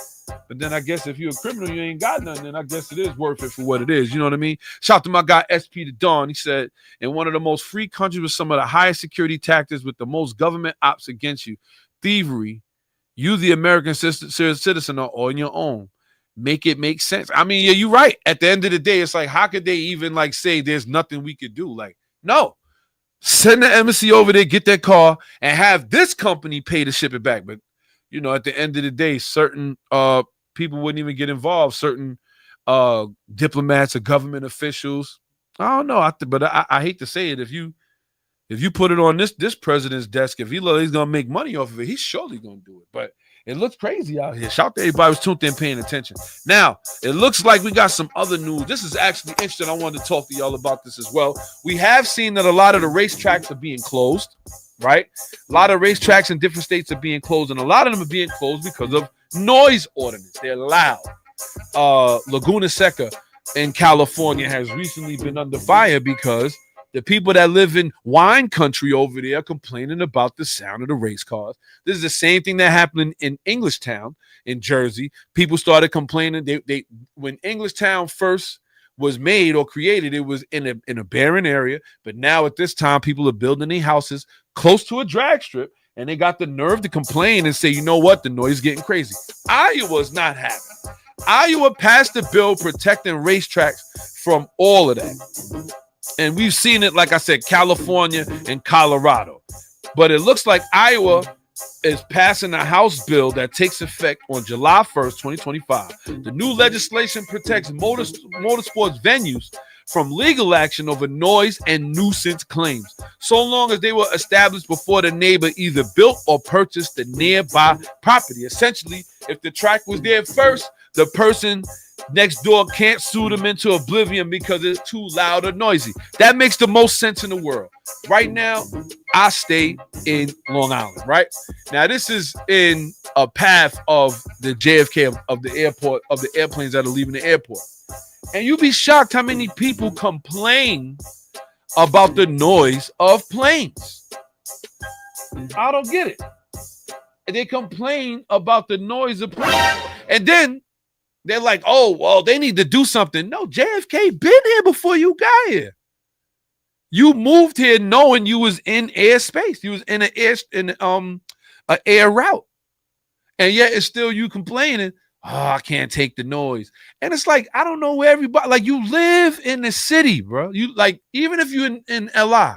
but then I guess if you're a criminal, you ain't got nothing, then I guess it is worth it for what it is. You know what I mean? Shout out to my guy, SP the Dawn. He said, in one of the most free countries with some of the highest security tactics with the most government ops against you, thievery, you, the American citizen, are on your own. Make it make sense. I mean, yeah, you're right. At the end of the day, it's like, how could they even like say there's nothing we could do? Like, no. Send the embassy over there, get that car, and have this company pay to ship it back. But at the end of the day, certain people wouldn't even get involved. Certain diplomats or government officials. I don't know. But I hate to say it. If you put it on this president's desk, if he's gonna make money off of it, he's surely gonna do it. But it looks crazy out here. Shout out to everybody who's tuned in, paying attention. Now, it looks like we got some other news. This is actually interesting. I wanted to talk to y'all about this as well. We have seen that a lot of the racetracks are being closed, right? A lot of racetracks in different states are being closed, and a lot of them are being closed because of noise ordinance. They're loud. Laguna Seca in California has recently been under fire because the people that live in wine country over there are complaining about the sound of the race cars. This is the same thing that happened in Englishtown in Jersey. People started complaining. They when Englishtown first was made or created, it was in a barren area. But now at this time, people are building their houses close to a drag strip, and they got the nerve to complain and say, you know what, the noise is getting crazy. Iowa's not happy. Iowa passed a bill protecting racetracks from all of that. And we've seen it, like I said, California and Colorado. But it looks like Iowa is passing a House bill that takes effect on July 1st, 2025. The new legislation protects motorsports venues from legal action over noise and nuisance claims, so long as they were established before the neighbor either built or purchased the nearby property. Essentially, if the track was there first, the person next door can't sue them into oblivion because it's too loud or noisy. That makes the most sense in the world. Right now, I stay in Long Island, right? Now, this is in a path of the JFK of the airport, of the airplanes that are leaving the airport. And you'll be shocked how many people complain about the noise of planes. I don't get it. They complain about the noise of planes. And then they're like, oh, well, they need to do something. No, JFK been here before you got here. You moved here knowing you was in airspace. You was in an air route. And yet it's still you complaining, oh, I can't take the noise. And it's like, I don't know where everybody, like, you live in the city, bro. You, like, even if you're in LI,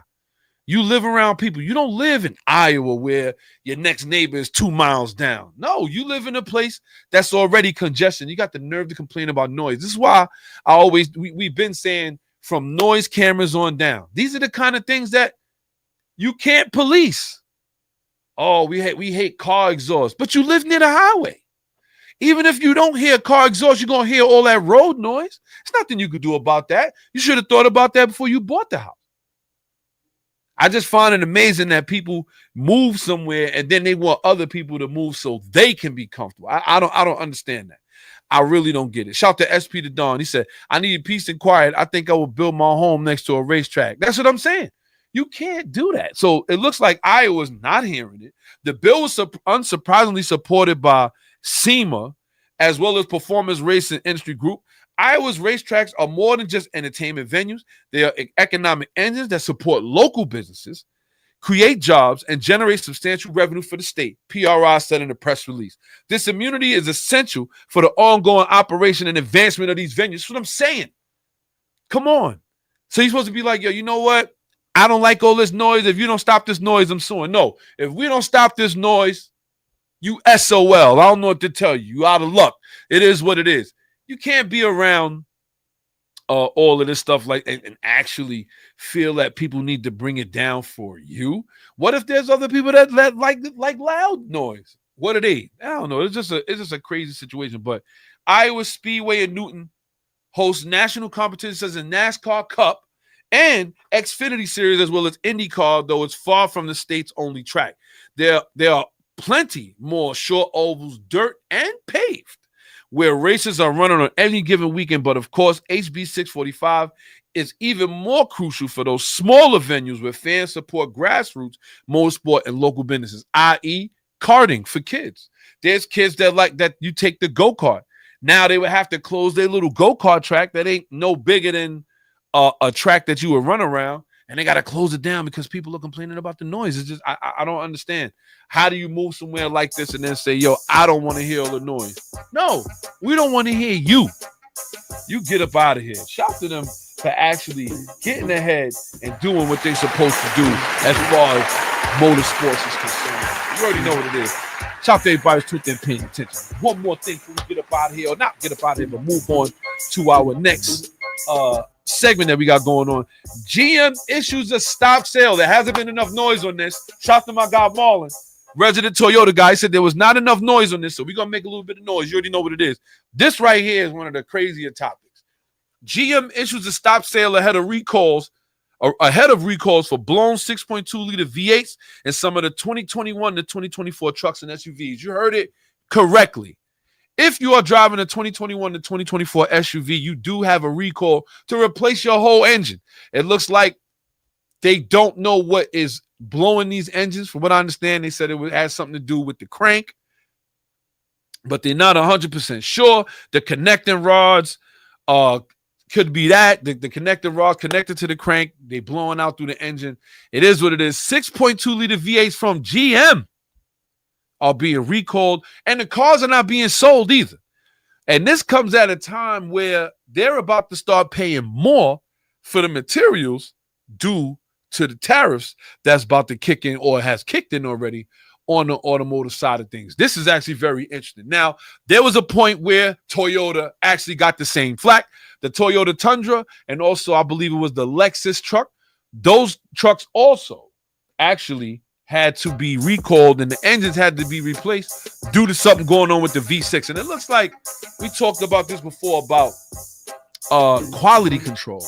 you live around people. You don't live in Iowa where your next neighbor is 2 miles down. No, you live in a place that's already congested. You got the nerve to complain about noise. This is why we've been saying from noise cameras on down. These are the kind of things that you can't police. Oh, we hate car exhaust, but you live near the highway. Even if you don't hear car exhaust, you're going to hear all that road noise. There's nothing you could do about that. You should have thought about that before you bought the house. I just find it amazing that people move somewhere and then they want other people to move so they can be comfortable. I don't understand that. I really don't get it. Shout to SP to Dawn. He said, I need peace and quiet. I think I will build my home next to a racetrack. That's what I'm saying. You can't do that. So it looks like Iowa's not hearing it. The bill was unsurprisingly supported by SEMA as well as Performance Racing Industry Group. Iowa's racetracks are more than just entertainment venues. They are economic engines that support local businesses, create jobs, and generate substantial revenue for the state, PRI said in a press release. This immunity is essential for the ongoing operation and advancement of these venues. That's what I'm saying. Come on. So you're supposed to be like, yo, you know what? I don't like all this noise. If you don't stop this noise, I'm suing. No, if we don't stop this noise, you SOL. I don't know what to tell you. You out of luck. It is what it is. You can't be around all of this stuff and actually feel that people need to bring it down for you. What if there's other people that like loud noise? What are they? I don't know. It's just a crazy situation. But Iowa Speedway in Newton hosts national competitions such as NASCAR Cup and Xfinity Series as well as IndyCar, though it's far from the state's only track. There are plenty more short ovals, dirt, and paved, where races are running on any given weekend. But of course, HB 645 is even more crucial for those smaller venues where fans support grassroots motorsport and local businesses, i.e. karting for kids. There's kids that like that you take the go-kart. Now they would have to close their little go-kart track that ain't no bigger than a track that you would run around, and they got to close it down because people are complaining about the noise. It's just, I don't understand. How do you move somewhere like this and then say, yo, I don't want to hear all the noise? No, we don't want to hear you. You get up out of here. Shout to them for actually getting ahead and doing what they're supposed to do as far as motorsports is concerned. You already know what it is. Shout to everybody who's tuned in, paying attention. One more thing before we get up out of here, or not get up out of here, but move on to our next segment that we got going on. GM issues a stop sale. There hasn't been enough noise on this. Shout to my guy Marlon, resident Toyota guy. He said there was not enough noise on this, so we're gonna make a little bit of noise. You already know what it is. This right here is one of the crazier topics. GM issues a stop sale ahead of recalls for blown 6.2 liter V8s and some of the 2021 to 2024 trucks and SUVs. You heard it correctly. If you are driving a 2021 to 2024 SUV, you do have a recall to replace your whole engine. It looks like they don't know what is blowing these engines. From what I understand, they said it has something to do with the crank, but they're not 100% sure. The connecting rods could be that. The connecting rods connected to the crank, they blowing out through the engine. It is what it is. 6.2 liter V8s from GM are being recalled, and the cars are not being sold either. And this comes at a time where they're about to start paying more for the materials due to the tariffs that's about to kick in or has kicked in already on the automotive side of things. This is actually very interesting. Now, there was a point where Toyota actually got the same flack. The Toyota Tundra and also I believe it was the Lexus truck. Those trucks also actually had to be recalled and the engines had to be replaced due to something going on with the V6. And it looks like we talked about this before about quality control.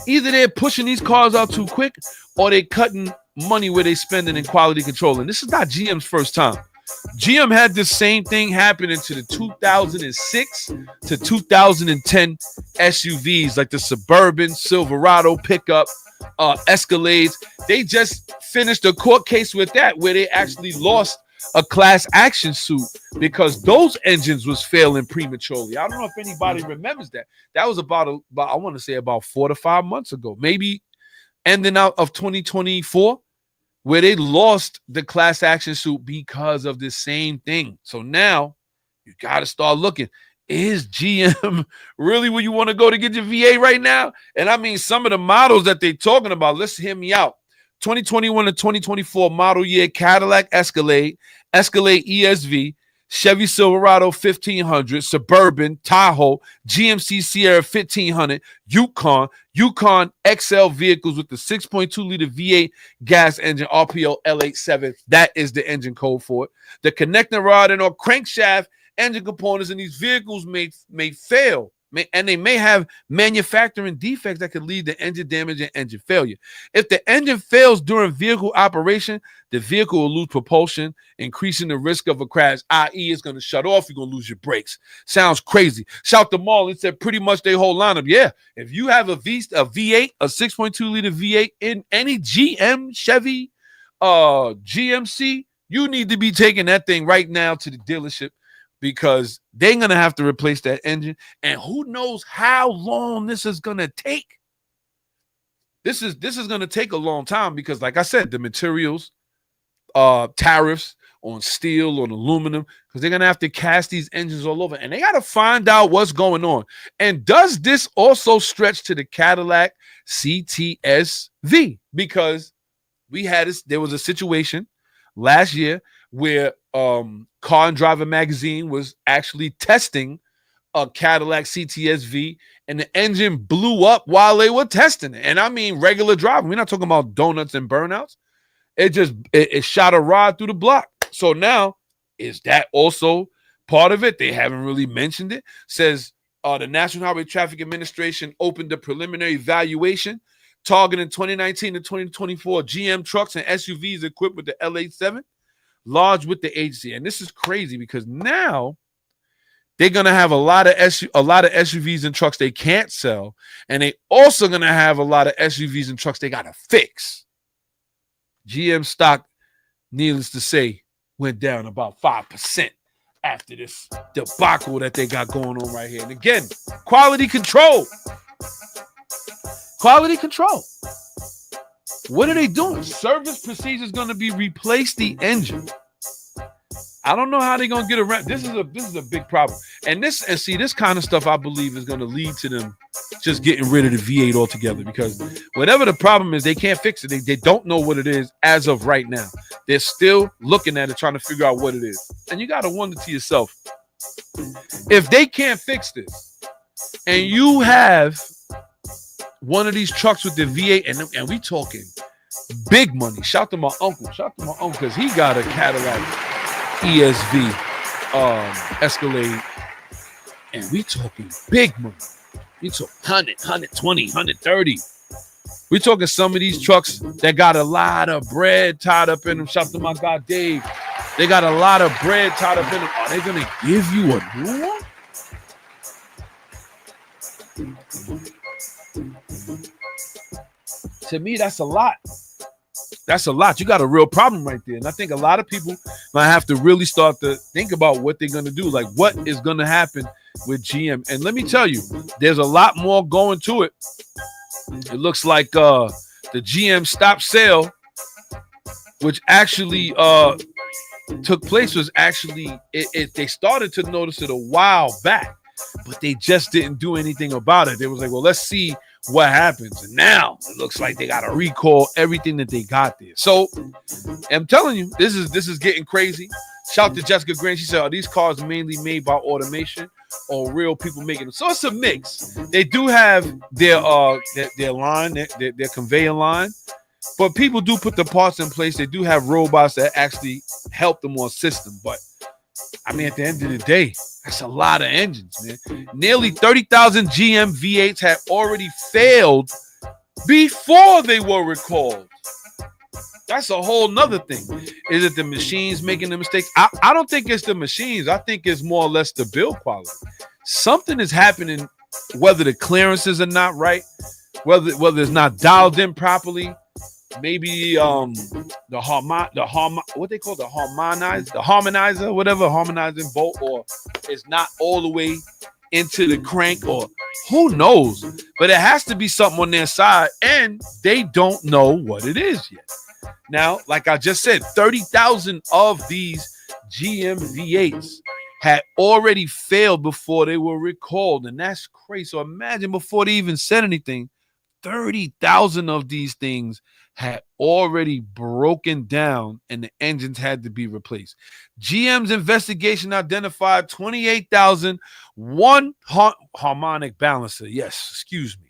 Either they're pushing these cars out too quick or they're cutting money where they're spending in quality control. And this is not GM's first time. GM had this same thing happen into the 2006 to 2010 SUVs like the Suburban, Silverado pickup, Escalades. They just finished a court case with that where they actually lost a class action suit because those engines was failing prematurely. I don't know if anybody remembers that. That was about I want to say about 4 to 5 months ago, maybe ending out of 2024, where they lost the class action suit because of the same thing. So now you got to start looking. Is GM really where you want to go to get your VA right now? And I mean, some of the models that they're talking about, let's hear me out. 2021 to 2024 model year Cadillac Escalade, Escalade ESV, Chevy Silverado 1500, Suburban, Tahoe, GMC Sierra 1500, Yukon XL vehicles with the 6.2 liter V8 gas engine, RPO L87. That is the engine code for it. The connecting rod and or crankshaft engine components in these vehicles may fail. And they may have manufacturing defects that could lead to engine damage and engine failure. If the engine fails during vehicle operation, the vehicle will lose propulsion, increasing the risk of a crash, i.e. it's going to shut off, you're going to lose your brakes. Sounds crazy. Shout to Marlon said pretty much their whole lineup. Yeah, if you have a V8, a 6.2 liter V8 in any GM, Chevy, GMC, you need to be taking that thing right now to the dealership, because they're going to have to replace that engine. And who knows how long this is going to take. This is going to take a long time because, like I said, the materials, tariffs on steel, on aluminum, because they're going to have to cast these engines all over. And they got to find out what's going on. And does this also stretch to the Cadillac CTS-V? Because there was a situation last year where Car and Driver magazine was actually testing a Cadillac CTS-V, and the engine blew up while they were testing it. And I mean regular driving. We're not talking about donuts and burnouts. It shot a rod through the block. So now, is that also part of it? They haven't really mentioned it. Says the National Highway Traffic Administration opened the preliminary evaluation targeting 2019 to 2024 GM trucks and SUVs equipped with the L87. Lodged with the agency. And this is crazy because now they're going to have a lot of SUVs and trucks they can't sell, and they also going to have a lot of SUVs and trucks they got to fix. GM stock, needless to say, went down about 5% after this debacle that they got going on right here. And again, quality control. Quality control. What are they doing? Service procedure is going to be replace the engine. I don't know how they're going to get around. This is a big problem. And this kind of stuff I believe is going to lead to them just getting rid of the V8 altogether, because whatever the problem is, they can't fix it. They don't know what it is as of right now. They're still looking at it, trying to figure out what it is. And you got to wonder to yourself, if they can't fix this and you have one of these trucks with the V8, and we talking big money. Shout to my uncle because he got a Cadillac ESV Escalade, and we talking big money. We talking 100, 120, 130. We talking some of these trucks that got a lot of bread tied up in them. Shout to my guy Dave. They got a lot of bread tied up in them. Are they gonna give you a new one? To me, that's a lot. That's a lot. You got a real problem right there. And I think a lot of people might have to really start to think about what they're going to do. Like, what is going to happen with GM? And let me tell you, there's a lot more going to it. It looks like the GM stop sale, which actually took place, was actually, they started to notice it a while back, but they just didn't do anything about it. They was like, well, let's see what happens. And now it looks like they got to recall everything that they got there. So I'm telling you, this is getting crazy. Shout to Jessica Grant. She said, are these cars mainly made by automation or real people making them? So it's a mix. They do have their line, their conveyor line, But people do put the parts in place. They do have robots that actually help them on system. But I mean, at the end of the day, that's a lot of engines, man. Nearly 30,000 GM V8s had already failed before they were recalled. That's a whole nother thing. Is it the machines making the mistakes? I don't think it's the machines. I think it's more or less the build quality. Something is happening, whether the clearances are not right, whether it's not dialed in properly. Maybe what they call the harmonizer, whatever, harmonizing bolt, or it's not all the way into the crank, or who knows. But it has to be something on their side, and they don't know what it is yet. Now, like I just said, 30,000 of these GM V8s had already failed before they were recalled, and that's crazy. So imagine, before they even said anything, 30,000 of these things had already broken down and the engines had to be replaced. GM's investigation identified 28,001 harmonic balancer. Yes, excuse me.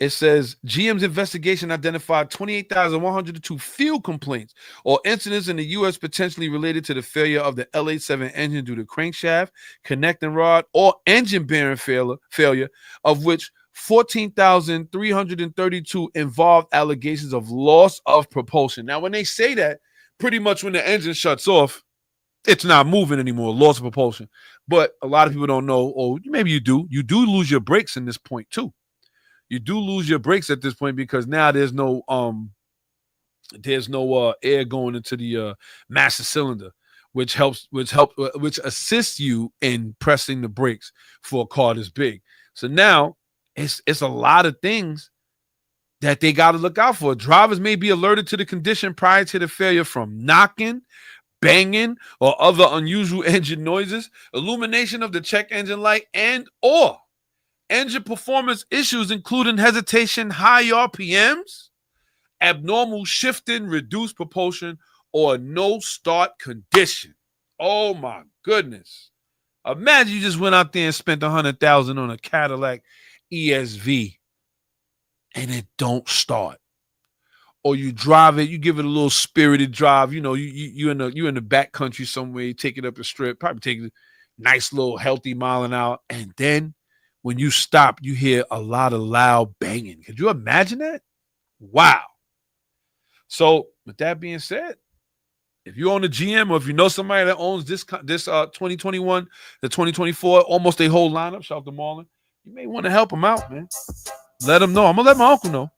It says GM's investigation identified 28,102 field complaints or incidents in the U.S. potentially related to the failure of the L87 engine due to crankshaft, connecting rod, or engine bearing failure, of which 14,332 involved allegations of loss of propulsion. Now, when they say that, pretty much when the engine shuts off, it's not moving anymore, loss of propulsion. But a lot of people don't know, or maybe you do. You do lose your brakes in this point too. You do lose your brakes at this point because now there's no air going into the master cylinder, which assists you in pressing the brakes for a car this big. So now it's a lot of things that they got to look out for. Drivers may be alerted to the condition prior to the failure from knocking, banging, or other unusual engine noises, illumination of the check engine light, and or engine performance issues, including hesitation, high RPMs, abnormal shifting, reduced propulsion, or no start condition. Oh my goodness. Imagine you just went out there and spent $100,000 on a Cadillac ESV and it don't start. Or you drive it, you give it a little spirited drive. You know, you in the back country somewhere, you take it up a strip, probably take a nice little healthy mile an hour, and then when you stop, you hear a lot of loud banging. Could you imagine that? Wow. So with that being said, if you own a GM, or if you know somebody that owns this 2021, the 2024, almost a whole lineup, shout out to Marlon, you may want to help them out, man. Let them know. I'm going to let my uncle know.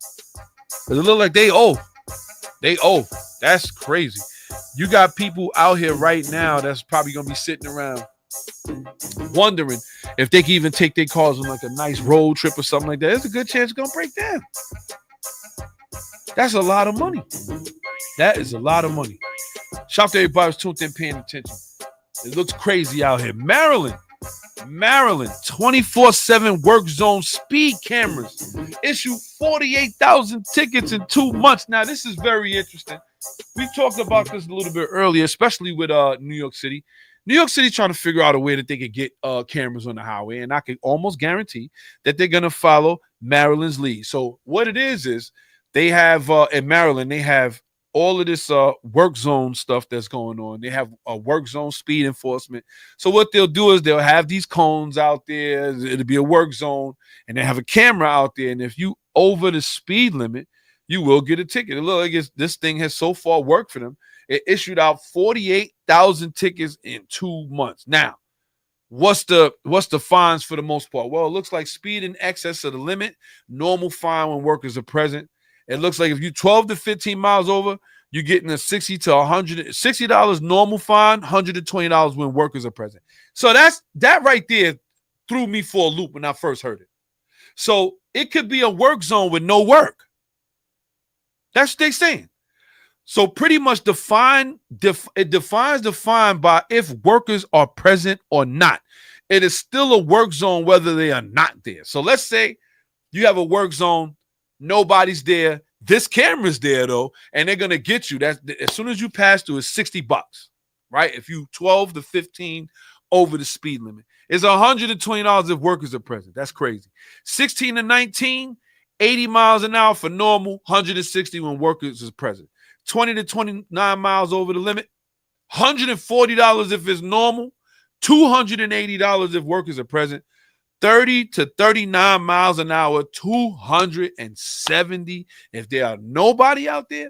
Because it look like they owe. They owe. That's crazy. You got people out here right now that's probably going to be sitting around wondering if they can even take their cars on like a nice road trip or something like that. There's a good chance it's going to break down. That's a lot of money. That is a lot of money. Shout out to everybody who's tuned in, paying attention. It looks crazy out here. Maryland, 24/7 work zone speed cameras issued 48,000 tickets in 2 months. Now, this is very interesting. We talked about this a little bit earlier, especially with New York City. New York City trying to figure out a way that they could get cameras on the highway, and I can almost guarantee that they're going to follow Maryland's lead. So what it is they have in Maryland, they have all of this work zone stuff that's going on. They have a work zone speed enforcement. So what they'll do is they'll have these cones out there. It'll be a work zone, and they have a camera out there. And if you over the speed limit, you will get a ticket. It looks like this thing has so far worked for them. It issued out 48,000 tickets in 2 months. Now, what's the fines for the most part? Well, it looks like speed in excess of the limit, normal fine when workers are present. It looks like if you 12 to 15 miles over, you're getting a $60 to $160 normal fine, $120 when workers are present. So that right there threw me for a loop when I first heard it. So it could be a work zone with no work. That's what they're saying. So pretty much it defines the fine by if workers are present or not. It is still a work zone whether they are not there. So let's say you have a work zone, nobody's there. This camera's there though, and they're gonna get you. That's as soon as you pass through, it's $60, right? If you 12 to 15 over the speed limit, it's $120 if workers are present. That's crazy. 16 to 19, 80 miles an hour for normal, 160 when workers is present. 20 to 29 miles over the limit, $140 if it's normal, $280 if workers are present. 30 to 39 miles an hour, 270 if there are nobody out there,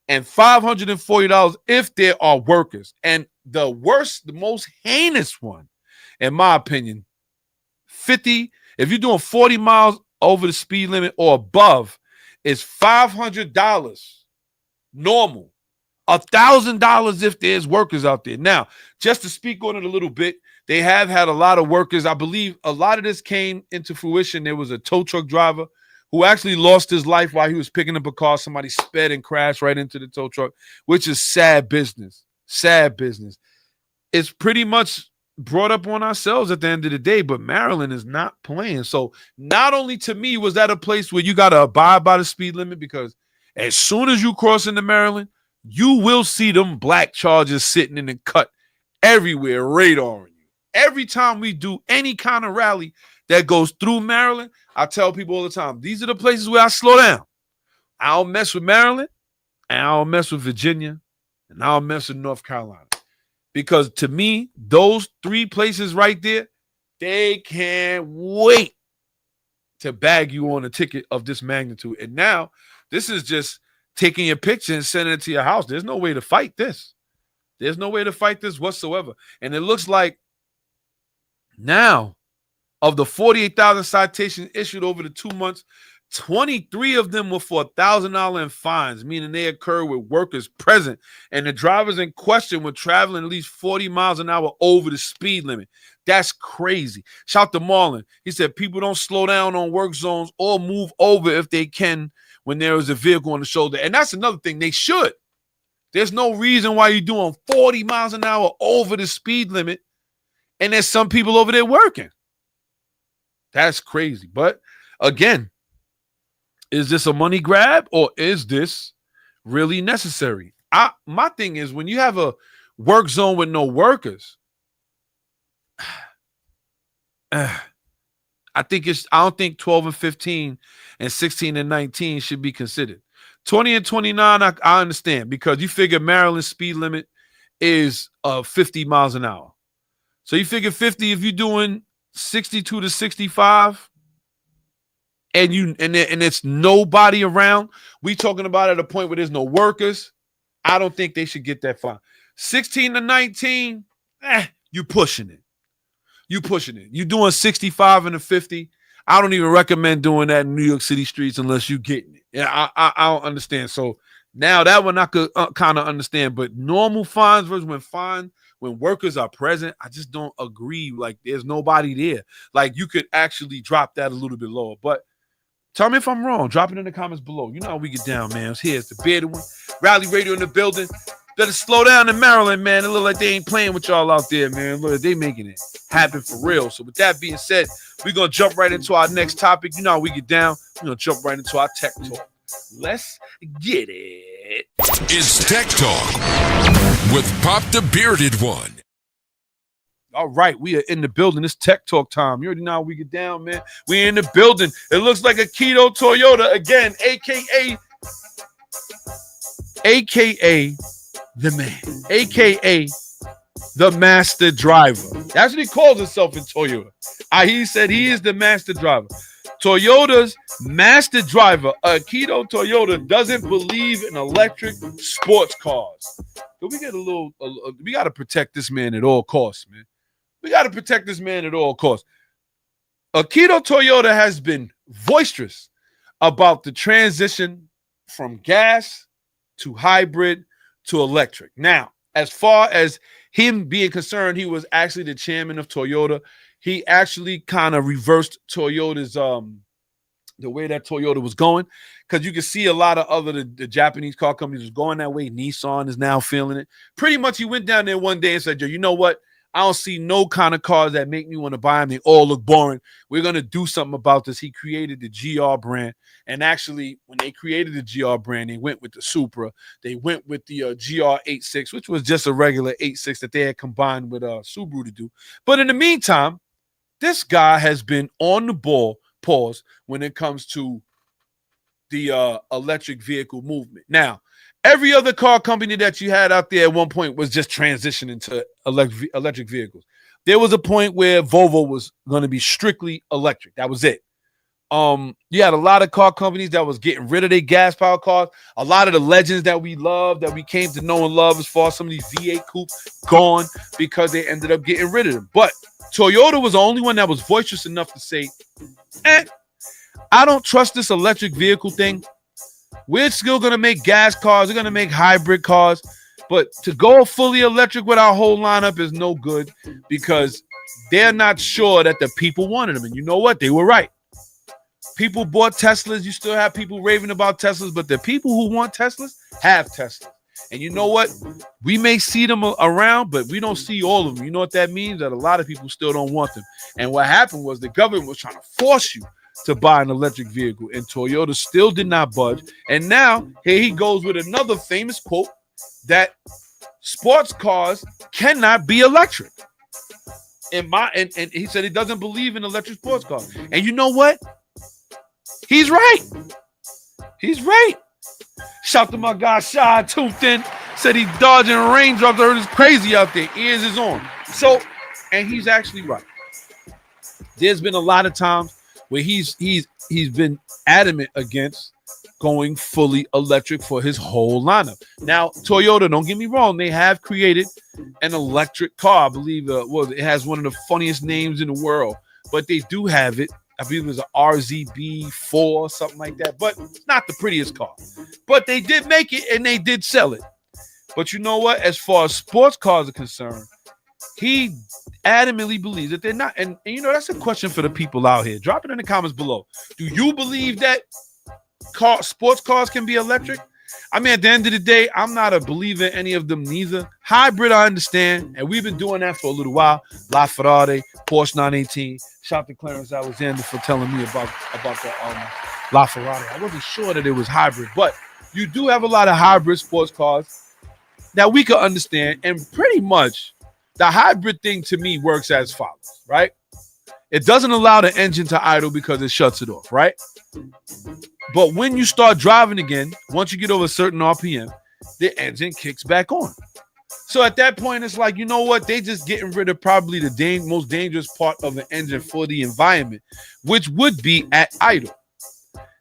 and $540 if there are workers. And the worst, the most heinous one, in my opinion, 50, if you're doing 40 miles over the speed limit or above, is $500 normal. $1,000 if there's workers out there. Now, just to speak on it a little bit, they have had a lot of workers. I believe a lot of this came into fruition. There was a tow truck driver who actually lost his life while he was picking up a car. Somebody sped and crashed right into the tow truck, which is sad business. Sad business. It's pretty much brought up on ourselves at the end of the day, but Maryland is not playing. So not only to me was that a place where you got to abide by the speed limit, because as soon as you cross into Maryland, you will see them black Chargers sitting in the cut everywhere, radaring you. Every time we do any kind of rally that goes through Maryland, I tell people all the time, these are the places where I slow down. I don't mess with Maryland, and I don't mess with Virginia, and I don't mess with North Carolina. Because to me, those three places right there, they can't wait to bag you on a ticket of this magnitude. And now, this is just taking your picture and sending it to your house. There's no way to fight this. There's no way to fight this whatsoever. And it looks like now, of the 48,000 citations issued over the 2 months, 23 of them were for $1,000 in fines, meaning they occurred with workers present, and the drivers in question were traveling at least 40 miles an hour over the speed limit. That's crazy. Shout to Marlon. He said people don't slow down on work zones or move over if they can when there is a vehicle on the shoulder. And that's another thing. They should. There's no reason why you're doing 40 miles an hour over the speed limit, and there's some people over there working. That's crazy. But again, is this a money grab or is this really necessary? My thing is, when you have a work zone with no workers, I don't think 12 and 15 and 16 and 19 should be considered. 20 and 29, I understand, because you figure Maryland's speed limit is 50 miles an hour. So you figure 50, if you're doing 62 to 65 and it's nobody around, we talking about at a point where there's no workers, I don't think they should get that fine. 16 to 19, you pushing it. You pushing it. You doing 65 and a 50. I don't even recommend doing that in New York City streets unless you getting it. Yeah, I don't understand. So now that one I could kind of understand, but normal fines versus when workers are present, I just don't agree. Like, there's nobody there. Like, you could actually drop that a little bit lower. But tell me if I'm wrong. Drop it in the comments below. You know how we get down, man. Here's the bearded one. Rally Radio in the building. Better slow down in Maryland, man. It look like they ain't playing with y'all out there, man. Look, they making it happen for real. So with that being said, we're going to jump right into our next topic. You know how we get down. We're going to jump right into our tech talk. Let's get it. It's Tech Talk with Pop the Bearded One. All right, we are in the building. It's Tech Talk time. You already know how we get down, man. We in the building. It looks like Akito Toyota again, a.k.a. the man, a.k.a. the master driver. That's what he calls himself in Toyota. He said he is the master driver. Toyota's master driver, Akito Toyota, doesn't believe in electric sports cars. So we got to protect this man at all costs, man. We got to protect this man at all costs. Akito Toyota has been boisterous about the transition from gas to hybrid to electric. Now, as far as him being concerned, he was actually the chairman of Toyota. He actually kind of reversed Toyota's the way that Toyota was going, because you can see a lot of the Japanese car companies was going that way. Nissan is now feeling it. Pretty much he went down there one day and said, yo, you know what? I don't see no kind of cars that make me want to buy them. They all look boring. We're going to do something about this. He created the GR brand. And actually, when they created the GR brand, they went with the Supra. They went with the GR86, which was just a regular 86 that they had combined with Subaru to do. But in the meantime, this guy has been on the ball, pause, when it comes to the electric vehicle movement. Now, every other car company that you had out there at one point was just transitioning to electric vehicles. There was a point where Volvo was going to be strictly electric. That was it. You had a lot of car companies that was getting rid of their gas-powered cars. A lot of the legends that we love, that we came to know and love, as far as some of these V8 coupes, gone because they ended up getting rid of them. But Toyota was the only one that was boisterous enough to say, I don't trust this electric vehicle thing. We're still going to make gas cars. We're going to make hybrid cars. But to go fully electric with our whole lineup is no good because they're not sure that the people wanted them. And you know what? They were right. People bought Teslas. You still have people raving about Teslas, but the people who want Teslas have Teslas. And you know what? We may see them around, but we don't see all of them. You know what that means? That a lot of people still don't want them. And what happened was the government was trying to force you to buy an electric vehicle, and Toyota still did not budge. And now here he goes with another famous quote that sports cars cannot be electric. And he said he doesn't believe in electric sports cars. And you know what? He's right. He's right. Shout to my guy Shy Too Thin. Said he's dodging raindrops. I heard it's crazy out there. Ears is on. So, and he's actually right. There's been a lot of times where he's been adamant against going fully electric for his whole lineup. Now, Toyota, don't get me wrong, they have created an electric car. I believe it has one of the funniest names in the world, but they do have it. I believe it was an RZB4, something like that. But it's not the prettiest car. But they did make it and they did sell it. But you know what? As far as sports cars are concerned, he adamantly believes that they're not. And you know, that's a question for the people out here. Drop it in the comments below. Do you believe that sports cars can be electric? I mean, at the end of the day, I'm not a believer in any of them neither. Hybrid, I understand. And we've been doing that for a little while. LaFerrari, Porsche 918. Shout out to Clarence Alexander for telling me about the LaFerrari. I wasn't sure that it was hybrid, but you do have a lot of hybrid sports cars that we could understand. And pretty much the hybrid thing to me works as follows, right? It doesn't allow the engine to idle because it shuts it off, right? But when you start driving again, once you get over a certain RPM, the engine kicks back on. So at that point, it's like, you know what? They just getting rid of probably the most dangerous part of an engine for the environment, which would be at idle.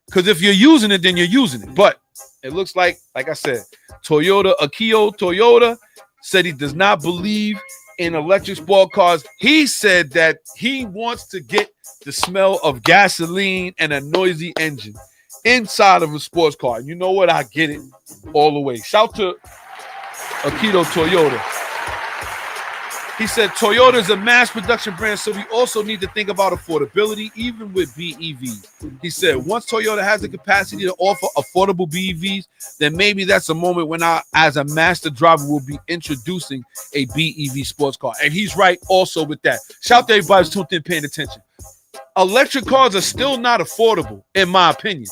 Because if you're using it, then you're using it. But it looks like I said, Akio Toyota said he does not believe in electric sport cars. He said that he wants to get the smell of gasoline and a noisy engine inside of a sports car. You know what? I get it all the way. Shout to Akito Toyota. He said Toyota is a mass production brand, so we also need to think about affordability, even with BEVs. He said once Toyota has the capacity to offer affordable BEVs, then maybe that's a moment when I, as a master driver, will be introducing a BEV sports car. And he's right also with that. Shout to everybody who's tuned in, paying attention. Electric cars are still not affordable, in my opinion.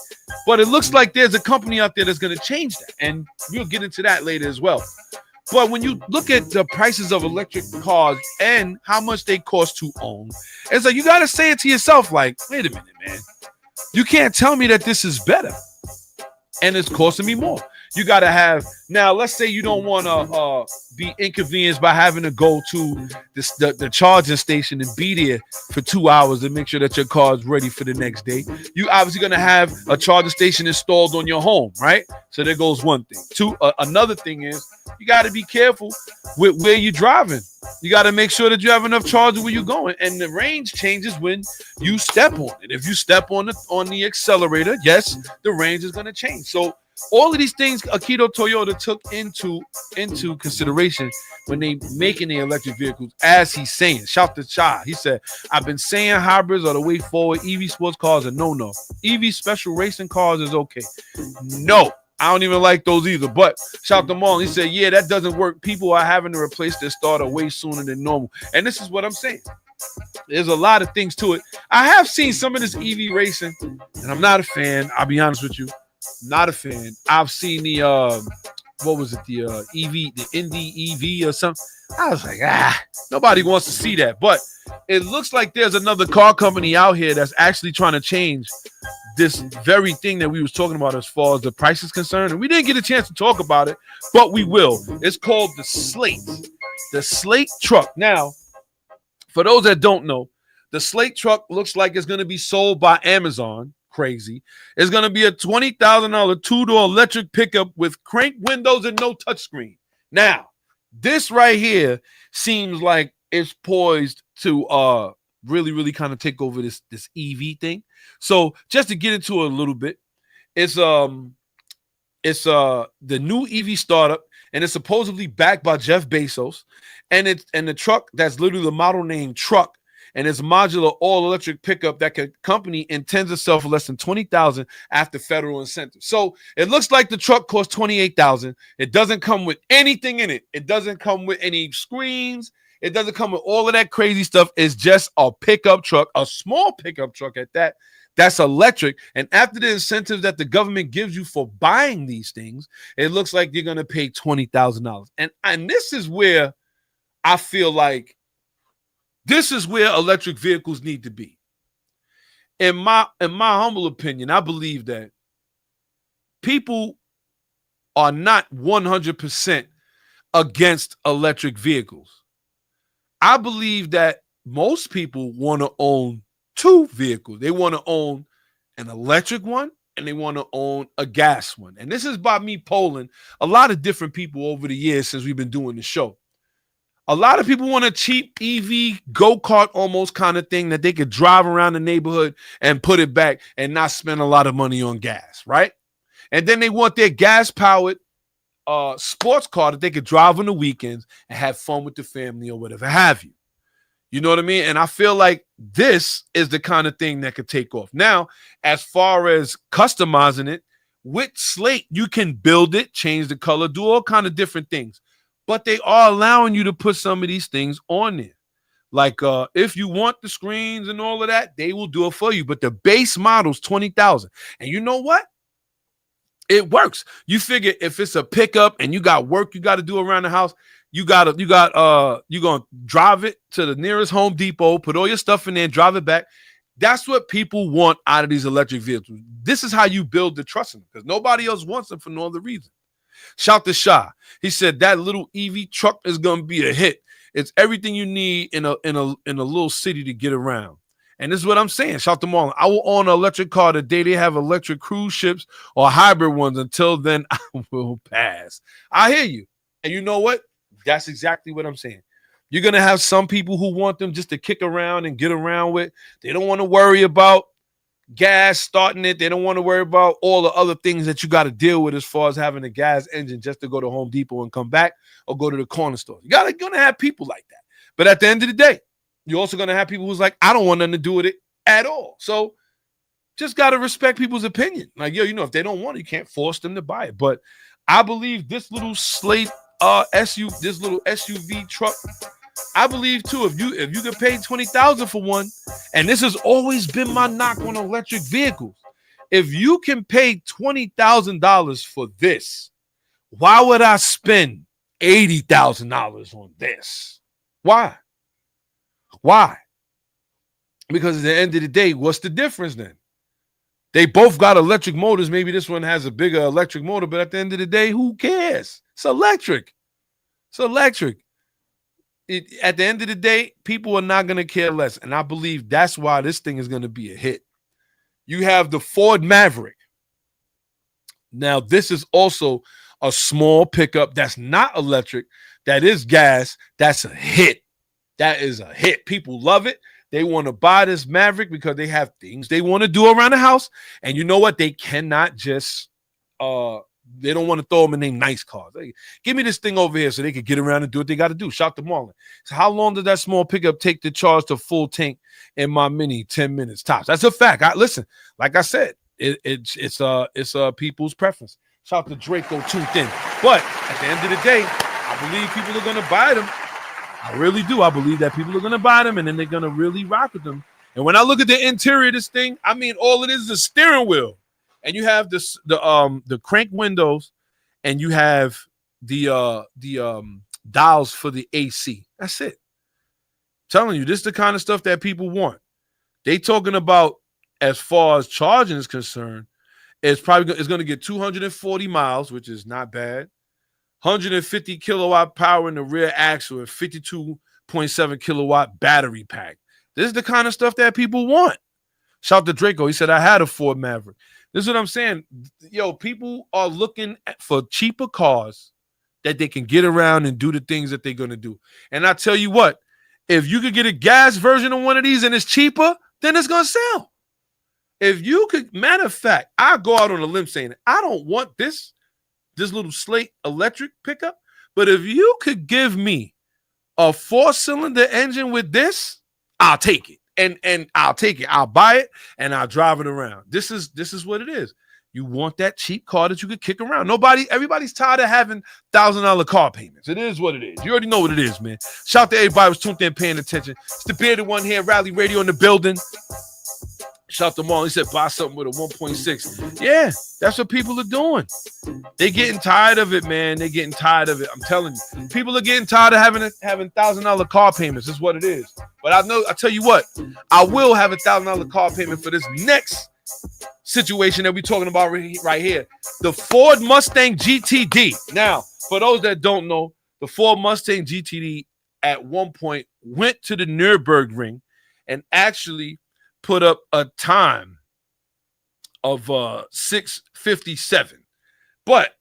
But it looks like there's a company out there that's going to change that. And we'll get into that later as well. But when you look at the prices of electric cars and how much they cost to own, it's like you got to say it to yourself like, wait a minute, man. You can't tell me that this is better and it's costing me more. You got to have, now let's say you don't want to be inconvenienced by having to go to the charging station and be there for 2 hours to make sure that your car is ready for the next day. You obviously going to have a charging station installed on your home, right? So there goes one thing. Another thing is you got to be careful with where you're driving. You got to make sure that you have enough charger where you're going. And the range changes when you step on it. If you step on the accelerator, yes, the range is going to change. So all of these things Akito Toyota took into consideration when they making the electric vehicles, as he's saying. Shout to Chai. He said, I've been saying hybrids are the way forward. EV sports cars are no. EV special racing cars is okay. No, I don't even like those either. But shout to Marlon. He said, yeah, that doesn't work. People are having to replace their starter way sooner than normal. And this is what I'm saying. There's a lot of things to it. I have seen some of this EV racing, and I'm not a fan. I'll be honest with you. Not a fan. I've seen the EV, the Indy EV or something. I was like, nobody wants to see that. But it looks like there's another car company out here that's actually trying to change this very thing that we was talking about as far as the price is concerned, and we didn't get a chance to talk about it, but we will. It's called the Slate truck. Now, for those that don't know, the Slate truck looks like it's going to be sold by Amazon. Crazy. It's going to be a $20,000 two-door electric pickup with crank windows and no touchscreen. Now, this right here seems like it's poised to really kind of take over this EV thing. So just to get into it a little bit, it's the new EV startup, and it's supposedly backed by Jeff Bezos, and the truck that's literally the model name Truck, and it's modular all-electric pickup that company intends to sell for less than $20,000 after federal incentives. So it looks like the truck costs $28,000. It doesn't come with anything in it. It doesn't come with any screens. It doesn't come with all of that crazy stuff. It's just a pickup truck, a small pickup truck at that. That's electric. And after the incentives that the government gives you for buying these things, it looks like you're going to pay $20,000. And this is where I feel like this is where electric vehicles need to be. In my humble opinion, I believe that people are not 100% against electric vehicles. I believe that most people want to own two vehicles. They want to own an electric one and they want to own a gas one. And this is by me polling a lot of different people over the years since we've been doing the show. A lot of people want a cheap EV go-kart almost kind of thing that they could drive around the neighborhood and put it back and not spend a lot of money on gas, right? And then they want their gas-powered sports car that they could drive on the weekends and have fun with the family or whatever have you. You know what I mean? And I feel like this is the kind of thing that could take off. Now, as far as customizing it, with Slate, you can build it, change the color, do all kind of different things. But they are allowing you to put some of these things on there. Like if you want the screens and all of that, they will do it for you. But the base model's $20,000. And you know what? It works. You figure if it's a pickup and you got work you got to do around the house, you're gonna drive it to the nearest Home Depot, put all your stuff in there, and drive it back. That's what people want out of these electric vehicles. This is how you build the trust in them, because nobody else wants them for no other reason. Shout to Sha. He said that little EV truck is gonna be a hit. It's everything you need in a little city to get around. And this is what I'm saying. Shout to Marlon. I will own an electric car the day they have electric cruise ships or hybrid ones. Until then, I will pass. I hear you. And you know what? That's exactly what I'm saying. You're going to have some people who want them just to kick around and get around with. They don't want to worry about gas starting it. They don't want to worry about all the other things that you got to deal with as far as having a gas engine just to go to Home Depot and come back or go to the corner store. You're going to have people like that. But at the end of the day, you're also going to have people who's like, I don't want nothing to do with it at all. So just got to respect people's opinion. Like, yo, if they don't want it, you can't force them to buy it. But I believe this little Slate this little SUV truck, I believe too, if you could pay $20,000 for one, and this has always been my knock on electric vehicles. If you can pay $20,000 for this, why would I spend $80,000 on this? Why? Because at the end of the day, what's the difference then? They both got electric motors. Maybe this one has a bigger electric motor, but at the end of the day, who cares? It's electric. At the end of the day, people are not going to care less. And I believe that's why this thing is going to be a hit. You have the Ford Maverick. Now, this is also a small pickup that's not electric, that is gas. That's a hit. That is a hit. People love it. They want to buy this Maverick because they have things they want to do around the house. And you know what? They cannot just, they don't want to throw them in their nice cars. Hey, give me this thing over here so they can get around and do what they got to do. Shout to Marlon. So how long did that small pickup take to charge to full tank in my Mini? 10 minutes tops. That's a fact. Listen, like I said, it's people's preference. Shout to Draco tuned in. But at the end of the day, I believe people are going to buy them. I really do. I believe that people are going to buy them and then they're going to really rock with them. And when I look at the interior of this thing, I mean, all it is a steering wheel. And you have the crank windows and you have the dials for the AC. That's it. I'm telling you, this is the kind of stuff that people want. They talking about as far as charging is concerned, it's going to get 240 miles, which is not bad. 150 kilowatt power in the rear axle and 52.7 kilowatt battery pack. This is the kind of stuff that people want. Shout to Draco. He said, I had a Ford Maverick. This is what I'm saying. Yo, people are looking for cheaper cars that they can get around and do the things that they're going to do. And I tell you what, if you could get a gas version of one of these and it's cheaper, then it's going to sell. If you could, matter of fact, I go out on a limb saying, I don't want this little Slate electric pickup, but if you could give me a 4-cylinder engine with this, I'll take it. And I'll take it. I'll buy it and I'll drive it around. This is what it is. You want that cheap car that you could kick around. Everybody's tired of having $1,000 car payments. It is what it is. You already know what it is, man. Shout out to everybody who's tuned in, paying attention. It's the Bearded One here, Rally Radio in the building. Shout out to Marlon. He said, buy something with a 1.6. Yeah, that's what people are doing. They're getting tired of it, man. They're getting tired of it. I'm telling you. People are getting tired of having $1,000 car payments. That's what it is. But I tell you what, I will have $1,000 car payment for this next situation that we're talking about right here. The Ford Mustang GTD. Now, for those that don't know, the Ford Mustang GTD at one point went to the Nürburgring and actually put up a time of 6:57. But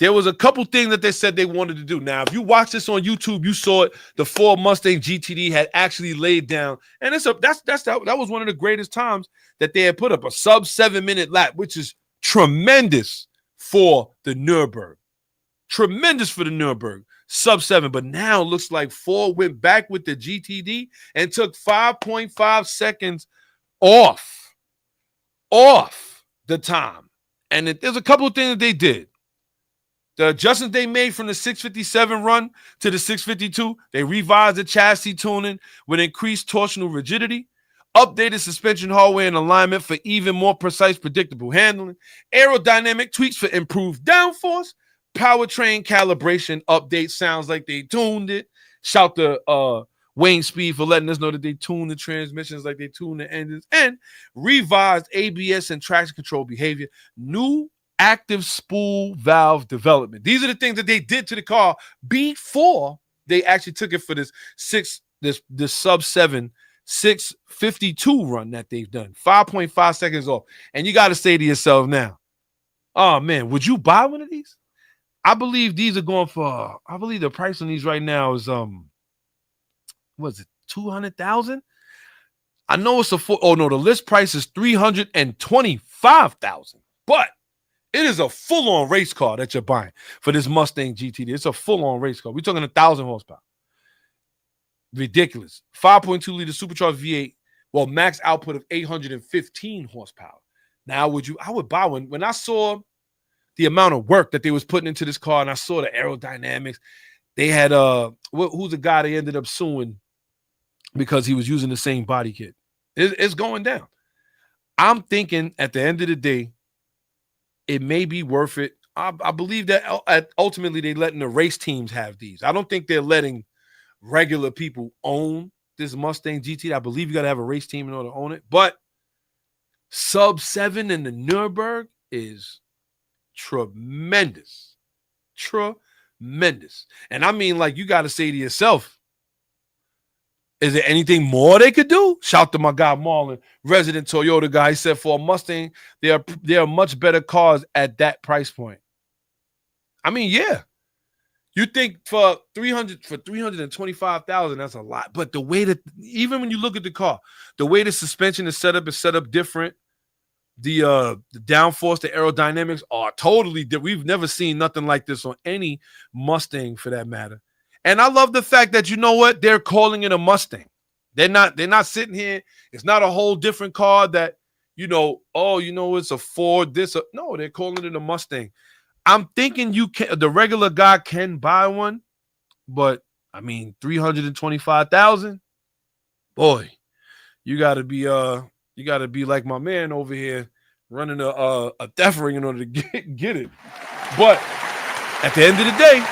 there was a couple things that they said they wanted to do. Now, if you watch this on YouTube, you saw it. The Ford Mustang GTD had actually laid down, and that was one of the greatest times that they had put up, a sub 7-minute lap, which is tremendous for the Nürburgring. Tremendous for the Nürburgring. Sub 7. But now it looks like Ford went back with the GTD and took 5.5 seconds off the time. And there's a couple of things that they did. The adjustments they made from the 657 run to the 652, they revised the chassis tuning with increased torsional rigidity, updated suspension hardware and alignment for even more precise, predictable handling, aerodynamic tweaks for improved downforce, powertrain calibration update. Sounds like they tuned it. Shout to Wayne Speed for letting us know that they tuned the transmissions like they tuned the engines, and revised ABS and traction control behavior, new active spool valve development. These are the things that they did to the car before they actually took it for this sub 7 652 run that they've done. 5.5 seconds off. And you got to say to yourself now, oh man, would you buy one of these? I believe these are going for, I believe the price on these right now is what is it, 200,000? I know it's the list price is 325,000, but it is a full-on race car that you're buying for this Mustang GTD. It's a full-on race car. We're talking 1,000 horsepower. Ridiculous. 5.2-liter supercharged V8. Well, max output of 815 horsepower. Now, I would buy one. When I saw the amount of work that they was putting into this car and I saw the aerodynamics, they had who's the guy they ended up suing because he was using the same body kit. It's going down. I'm thinking at the end of the day, it may be worth it. I believe that ultimately they're letting the race teams have these. I don't think they're letting regular people own this Mustang GT. I believe you got to have a race team in order to own it. But sub 7 in the Nürburgring is tremendous. Tremendous. And I mean, like, you got to say to yourself, is there anything more they could do? Shout to my guy Marlon, resident Toyota guy. He said for a Mustang, they are much better cars at that price point. I mean, yeah. You think for 325,000, that's a lot. But the way that, even when you look at the car, the way the suspension is set up different. The downforce, the aerodynamics are totally different. We've never seen nothing like this on any Mustang for that matter. And I love the fact that, you know what, they're calling it a Mustang. They're not sitting here. It's not a whole different car that, it's a Ford, no, they're calling it a Mustang. I'm thinking the regular guy can buy one, but I mean, 325,000, boy, you gotta be like my man over here running a theft ring in order to get it. But at the end of the day,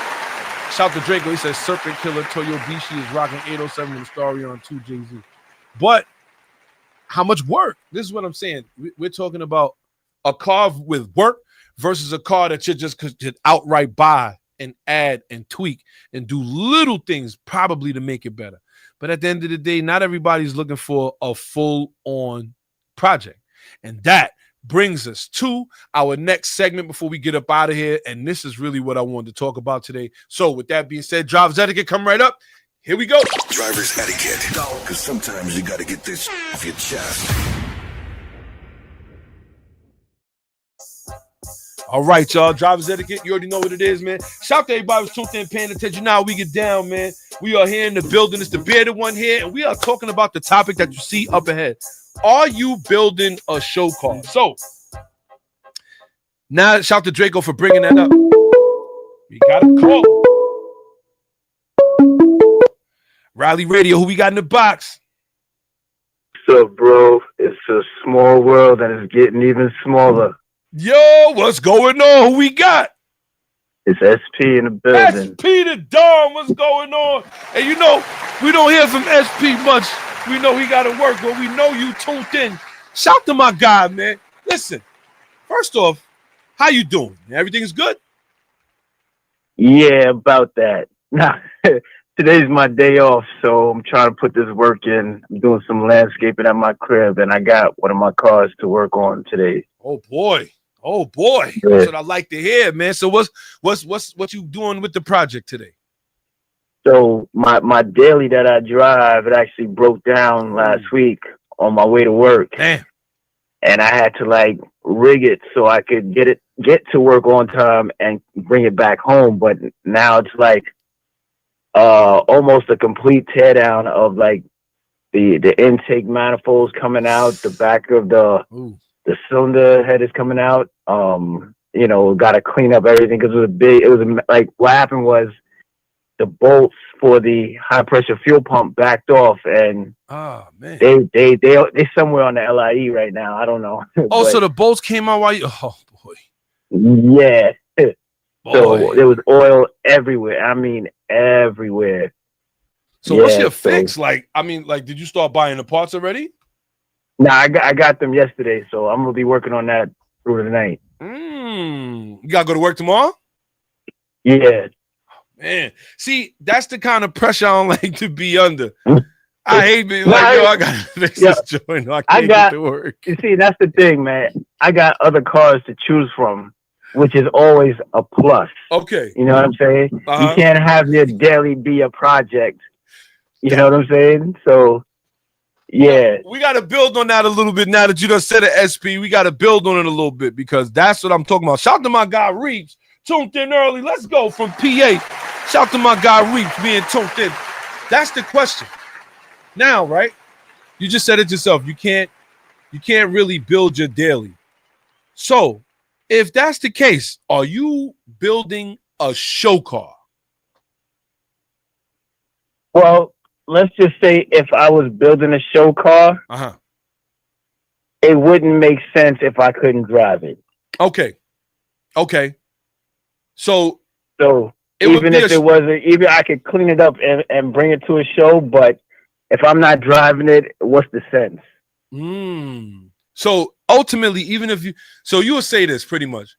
shout to Draco. He says Serpent Killer Toyo Bishi is rocking 807 in the story on 2 Jay-Z. But how much work. This is what I'm saying. We're talking about a car with work versus a car that you just could outright buy and add and tweak and do little things probably to make it better. But at the end of the day, not everybody's looking for a full-on project. And that brings us to our next segment before we get up out of here. And this is really what I wanted to talk about today. So with that being said, driver's etiquette, come right up. Here we go. Driver's etiquette. Because sometimes you got to get this off your chest. All right, y'all. Driver's etiquette. You already know what it is, man. Shout out to everybody who's tuned in, paying attention. Now we get down, man. We are here in the building. It's the Bearded One here, and we are talking about the topic that you see up ahead. Are you building a show car? So now, shout out to Draco for bringing that up. We got a call. Rally Radio, who we got in the box? What's up, bro? It's a small world, and it's getting even smaller. Yo, what's going on? Who we got? It's SP in the building. SP the Dawn, what's going on? And you know, we don't hear from SP much. We know he got to work, but we know you tuned in. Shout to my guy, man. Listen, first off, how you doing? Everything's good? Yeah, about that. Nah, today's my day off, so I'm trying to put this work in. I'm doing some landscaping at my crib, and I got one of my cars to work on today. Oh boy. Yeah. That's what I like to hear, man. So what you doing with the project today? So my daily that I drive, it actually broke down last week on my way to work. Damn. And I had to like rig it so I could get to work on time and bring it back home. But now it's like almost a complete teardown of like the intake manifolds coming out, the back of the cylinder head is coming out. You know, got to clean up everything because it was like what happened was the bolts for the high pressure fuel pump backed off, and they somewhere on the LIE right now. I don't know. Oh, so the bolts came out while you? Oh boy. Yeah. Boy. So there was oil everywhere. I mean, everywhere. So what's your fix? Like, did you start buying the parts already? Nah, I got them yesterday, so I'm gonna be working on that through the night. You gotta go to work tomorrow? Yeah. Man, see, that's the kind of pressure I don't like to be under. I hate being I gotta fix this joint. I can't get to work. You see, that's the thing, man. I got other cars to choose from, which is always a plus. Okay. You know what I'm saying? You can't have your daily be a project. You know what I'm saying? So, yeah. We got to build on that a little bit now that you done said it, SP. We got to build on it a little bit because that's what I'm talking about. Shout out to my guy, Reeves, tuned in early. Let's go from PA. Shout out to my guy, Reeves, being tuned in. That's the question. Now, right? You just said it yourself. You can't really build your daily. So, if that's the case, are you building a show car? Well, let's just say if I was building a show car, it wouldn't make sense if I couldn't drive it. Okay. So even if it wasn't, even I could clean it up and bring it to a show, but if I'm not driving it, what's the sense? So ultimately, even if you will say this pretty much,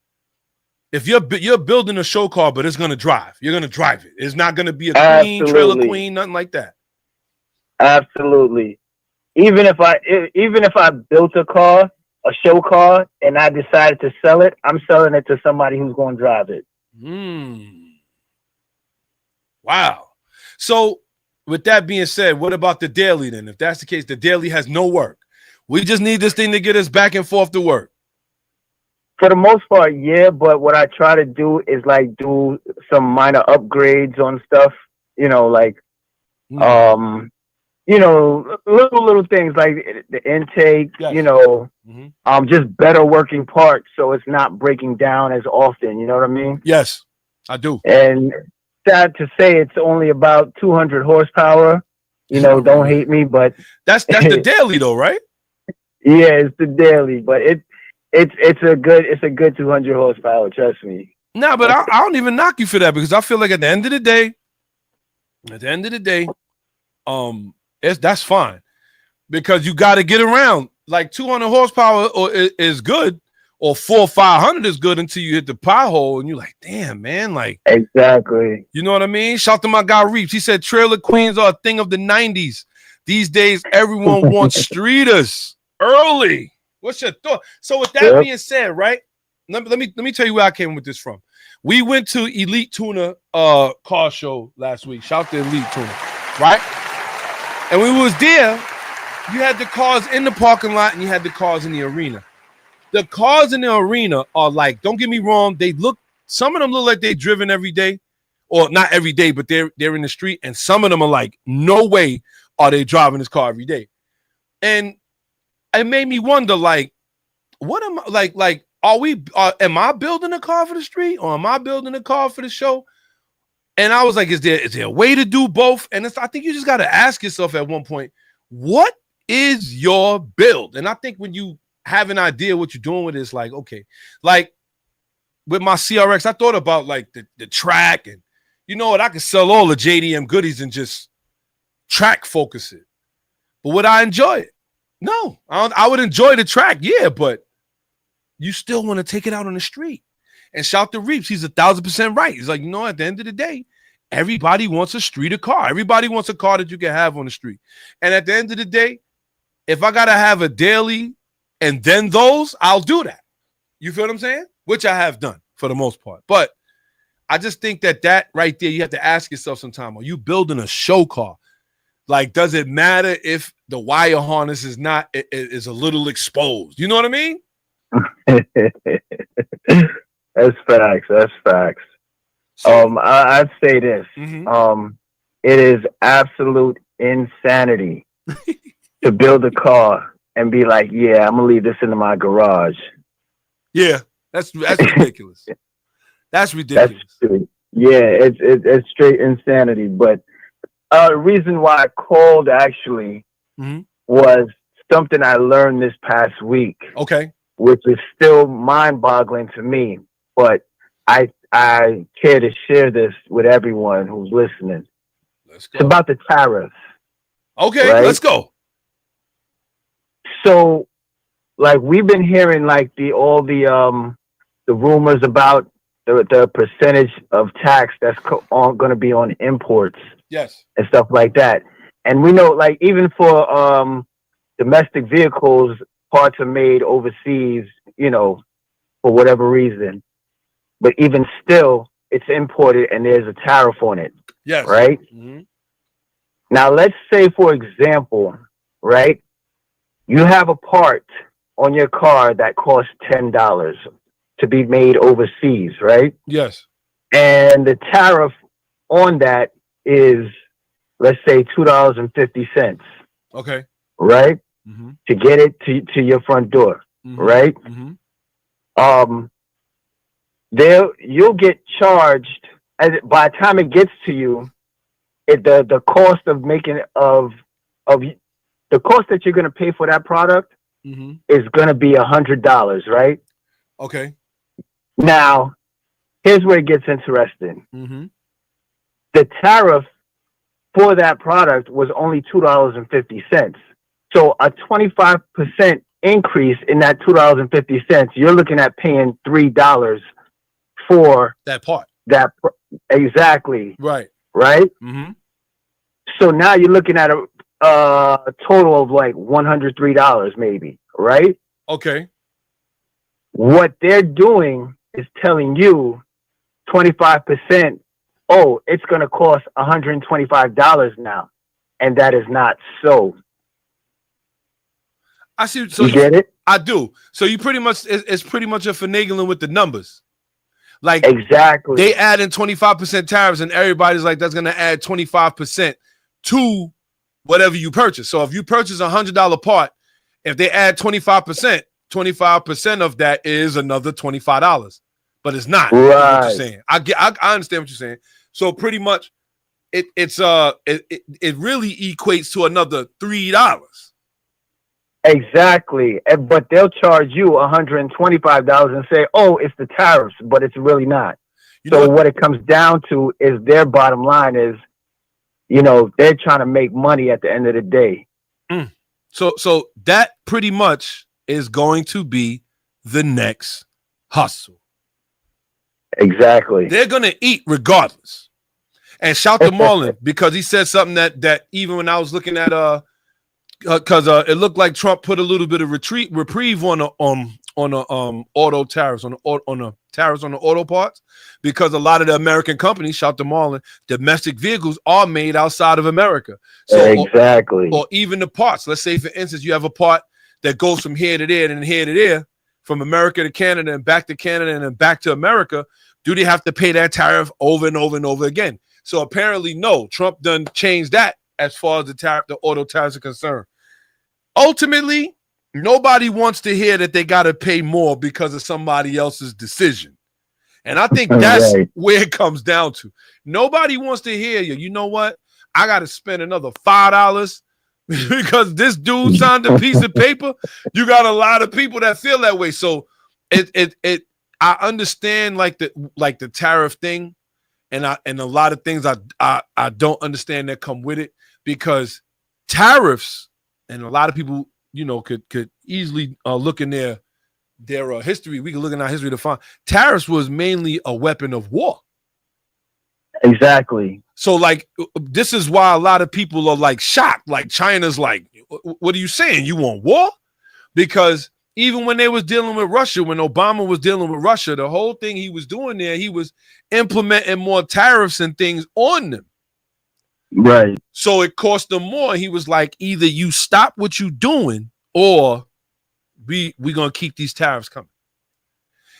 if you're building a show car, but it's gonna drive, you're gonna drive it. It's not gonna be a queen, trailer queen, nothing like that. Absolutely. Even if I built a car, a show car, and I decided to sell it, I'm selling it to somebody who's going to drive it. Wow. So with that being said, what about the daily then? If that's the case, the daily has no work. We just need this thing to get us back and forth to work. For the most part, yeah. But what I try to do is like do some minor upgrades on stuff. You know, like you know, little things like the intake, you know, just better working parts so it's not breaking down as often. You know what I mean? Yes, I do. And sad to say, it's only about 200 horsepower. You know, don't hate me, but that's the daily though, right? Yeah, it's the daily, but it's a good 200 horsepower. Trust me. No, but I don't even knock you for that because I feel like at the end of the day, that's fine. because you got to get around. Like 200 horsepower is good, or 400 or 500 is good until you hit the pothole and you're like, damn, man, like exactly. You know what I mean? Shout to my guy Reeves. He said trailer queens are a thing of the 90s. These days, everyone wants streeters early. What's your thought? So with that being said, right? Let me tell you where I came with this from. We went to Elite Tuner car show last week. Shout to Elite Tuner, right? And when we was there, you had the cars in the parking lot and you had the cars in the arena. The cars in the arena are like, don't get me wrong, some of them look like they're driven every day, or not every day, but they're in the street, and some of them are like, no way are they driving this car every day. And it made me wonder, like, what am I like? Am I building a car for the street, or am I building a car for the show? And I was like, is there a way to do both? And I think you just got to ask yourself at one point, what is your build? And I think when you have an idea what you're doing with it, it's like, okay, like with my CRX, I thought about like the track, and you know what, I could sell all the JDM goodies and just track focus it. But would I enjoy it? No, I would enjoy the track, yeah, but you still want to take it out on the street. And shout to Reeves, he's 1,000% right. He's like, you know, at the end of the day, everybody wants a streeter car. Everybody wants a car that you can have on the street. And at the end of the day, if I gotta have a daily and then those, I'll do that. You feel what I'm saying? Which I have done for the most part. But I just think that right there, you have to ask yourself sometime, are you building a show car? Like, does it matter if the wire harness is a little exposed? You know what I mean? That's facts. So, I'd say this. Mm-hmm. It is absolute insanity to build a car and be like, yeah, I'm gonna leave this into my garage. Yeah, that's ridiculous. That's ridiculous. It's straight insanity. But the reason why I called actually was something I learned this past week. Okay. Which is still mind-boggling to me, but I care to share this with everyone who's listening. Let's go. It's about the tariffs. Okay, right? Let's go. So, like, we've been hearing like all the rumors about the percentage of tax that's going to be on imports. Yes. And stuff like that. And we know, like, even for domestic vehicles, parts are made overseas, you know, for whatever reason. But even still, it's imported and there's a tariff on it. Yes. Right? Mm-hmm. Now, let's say, for example, right, you have a part on your car that costs $10 to be made overseas, right? Yes. And the tariff on that is, let's say, $2.50. Okay. Right? Mm-hmm. To get it to your front door, right? Mm-hmm. You'll get charged, and by the time it gets to you, the cost of making of the cost that you're going to pay for that product is going to be $100, right? Okay. Now, here's where it gets interesting. Mm-hmm. The tariff for that product was only $2.50. So a 25% increase in that $2.50, you're looking at paying $3 for that part. Exactly. Right. Right. Mm-hmm. So now you're looking at a total of like $103, maybe. Right. Okay. What they're doing is telling you 25%. Oh, it's going to cost $125 now, and that is not so. I see. So you get it? I do. So you pretty much it's pretty much a finagling with the numbers. Like exactly, they add in 25% tariffs, and everybody's like, that's going to add 25% to whatever you purchase. So if you purchase $100 part, if they add 25% of that is another $25. But it's not. Right. What you're saying. I understand what you're saying. So pretty much, it really equates to another $3. Exactly, but they'll charge you $125 and say, "Oh, it's the tariffs," but it's really not. So what it comes down to is their bottom line is, you know, they're trying to make money at the end of the day. So that pretty much is going to be the next hustle. Exactly. They're gonna eat regardless. And shout to Marlon because he said something that even when I was looking at because it looked like Trump put a little bit of reprieve on the auto tariffs on the tariffs on the auto parts, because a lot of the American companies, shout to Marlon, domestic vehicles are made outside of America. So exactly. Or even the parts. Let's say, for instance, you have a part that goes from here to there and here to there, from America to Canada and back to Canada and then back to America. Do they have to pay that tariff over and over and over again? So apparently, no. Trump done changed that as far as the auto tariffs are concerned. Ultimately, nobody wants to hear that they got to pay more because of somebody else's decision. And I think that's where it comes down to. Nobody wants to hear you know what? I got to spend another $5 because this dude signed a piece of paper. You got a lot of people that feel that way. So I understand like the tariff thing, and a lot of things I don't understand that come with it, because tariffs, and a lot of people could easily look in their history. We can look in our history to find tariffs was mainly a weapon of war. Exactly. So like this is why a lot of people are like shocked. Like China's like, what are you saying? You want war? Because even when they was dealing with Russia, when Obama was dealing with Russia, the whole thing he was doing there, he was implementing more tariffs and things on them. Right. So it cost them more. He was like, either you stop what you doing or we gonna keep these tariffs coming.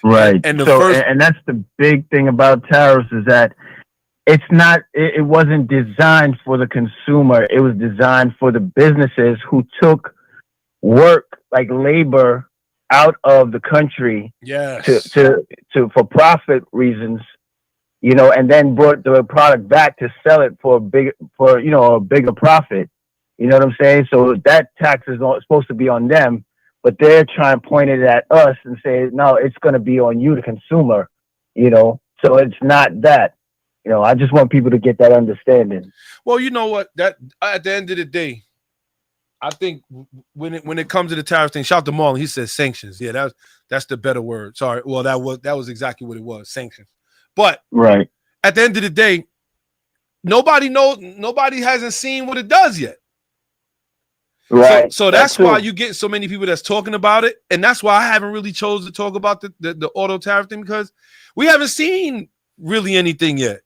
Right. And that's the big thing about tariffs is that it wasn't designed for the consumer. It was designed for the businesses who took work like labor out of the country to for profit reasons, and then brought the product back to sell it for a bigger profit. You know what I'm saying? So that tax is supposed to be on them, but they're trying to point it at us and say, no, it's going to be on you, the consumer. So it's not that. I just want people to get that understanding. Well, you know what? That at the end of the day, I think when it comes to the tariff thing, shout to Marlon. He says sanctions. Yeah, that's the better word. Sorry. Well, that was exactly what it was, sanctions. But right at the end of the day, nobody hasn't seen what it does yet. Right. So that's why you get so many people that's talking about it, and that's why I haven't really chosen to talk about the auto tariff thing, because we haven't seen really anything yet.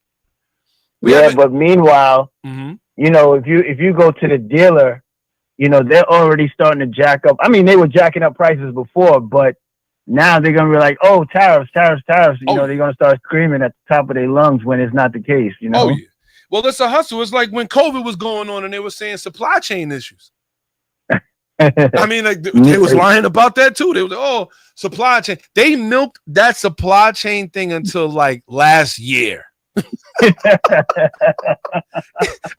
But meanwhile, if you go to the dealer, they're already starting to jack up. I mean, they were jacking up prices before, but now they're going to be like, oh, tariffs. They're going to start screaming at the top of their lungs when it's not the case, Oh, yeah. Well, it's a hustle. It's like when COVID was going on and they were saying supply chain issues. I mean, like they was lying about that too. They was like, oh, supply chain. They milked that supply chain thing until like last year. And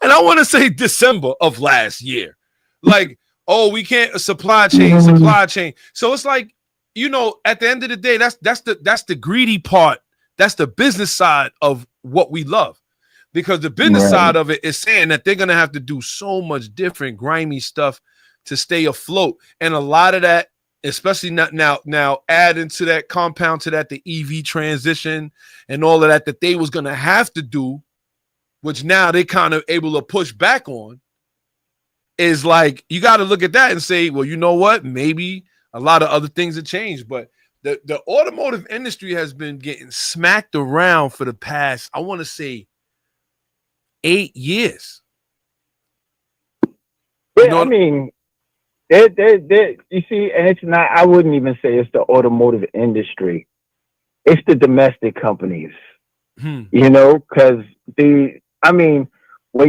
I want to say December of last year. Like, oh, we can't supply chain. So it's like, at the end of the day, that's the greedy part. That's the business side of what we love. Because the business side of it is saying that they're going to have to do so much different grimy stuff to stay afloat. And a lot of that, especially now add into that compound to that, the EV transition and all of that they was going to have to do, which now they kind of able to push back on, is like, you got to look at that and say, well, you know what? Maybe a lot of other things have changed, but the automotive industry has been getting smacked around for the past, I want to say, 8 years. Yeah, I mean, you see, and it's not, I wouldn't even say it's the automotive industry. It's the domestic companies, because when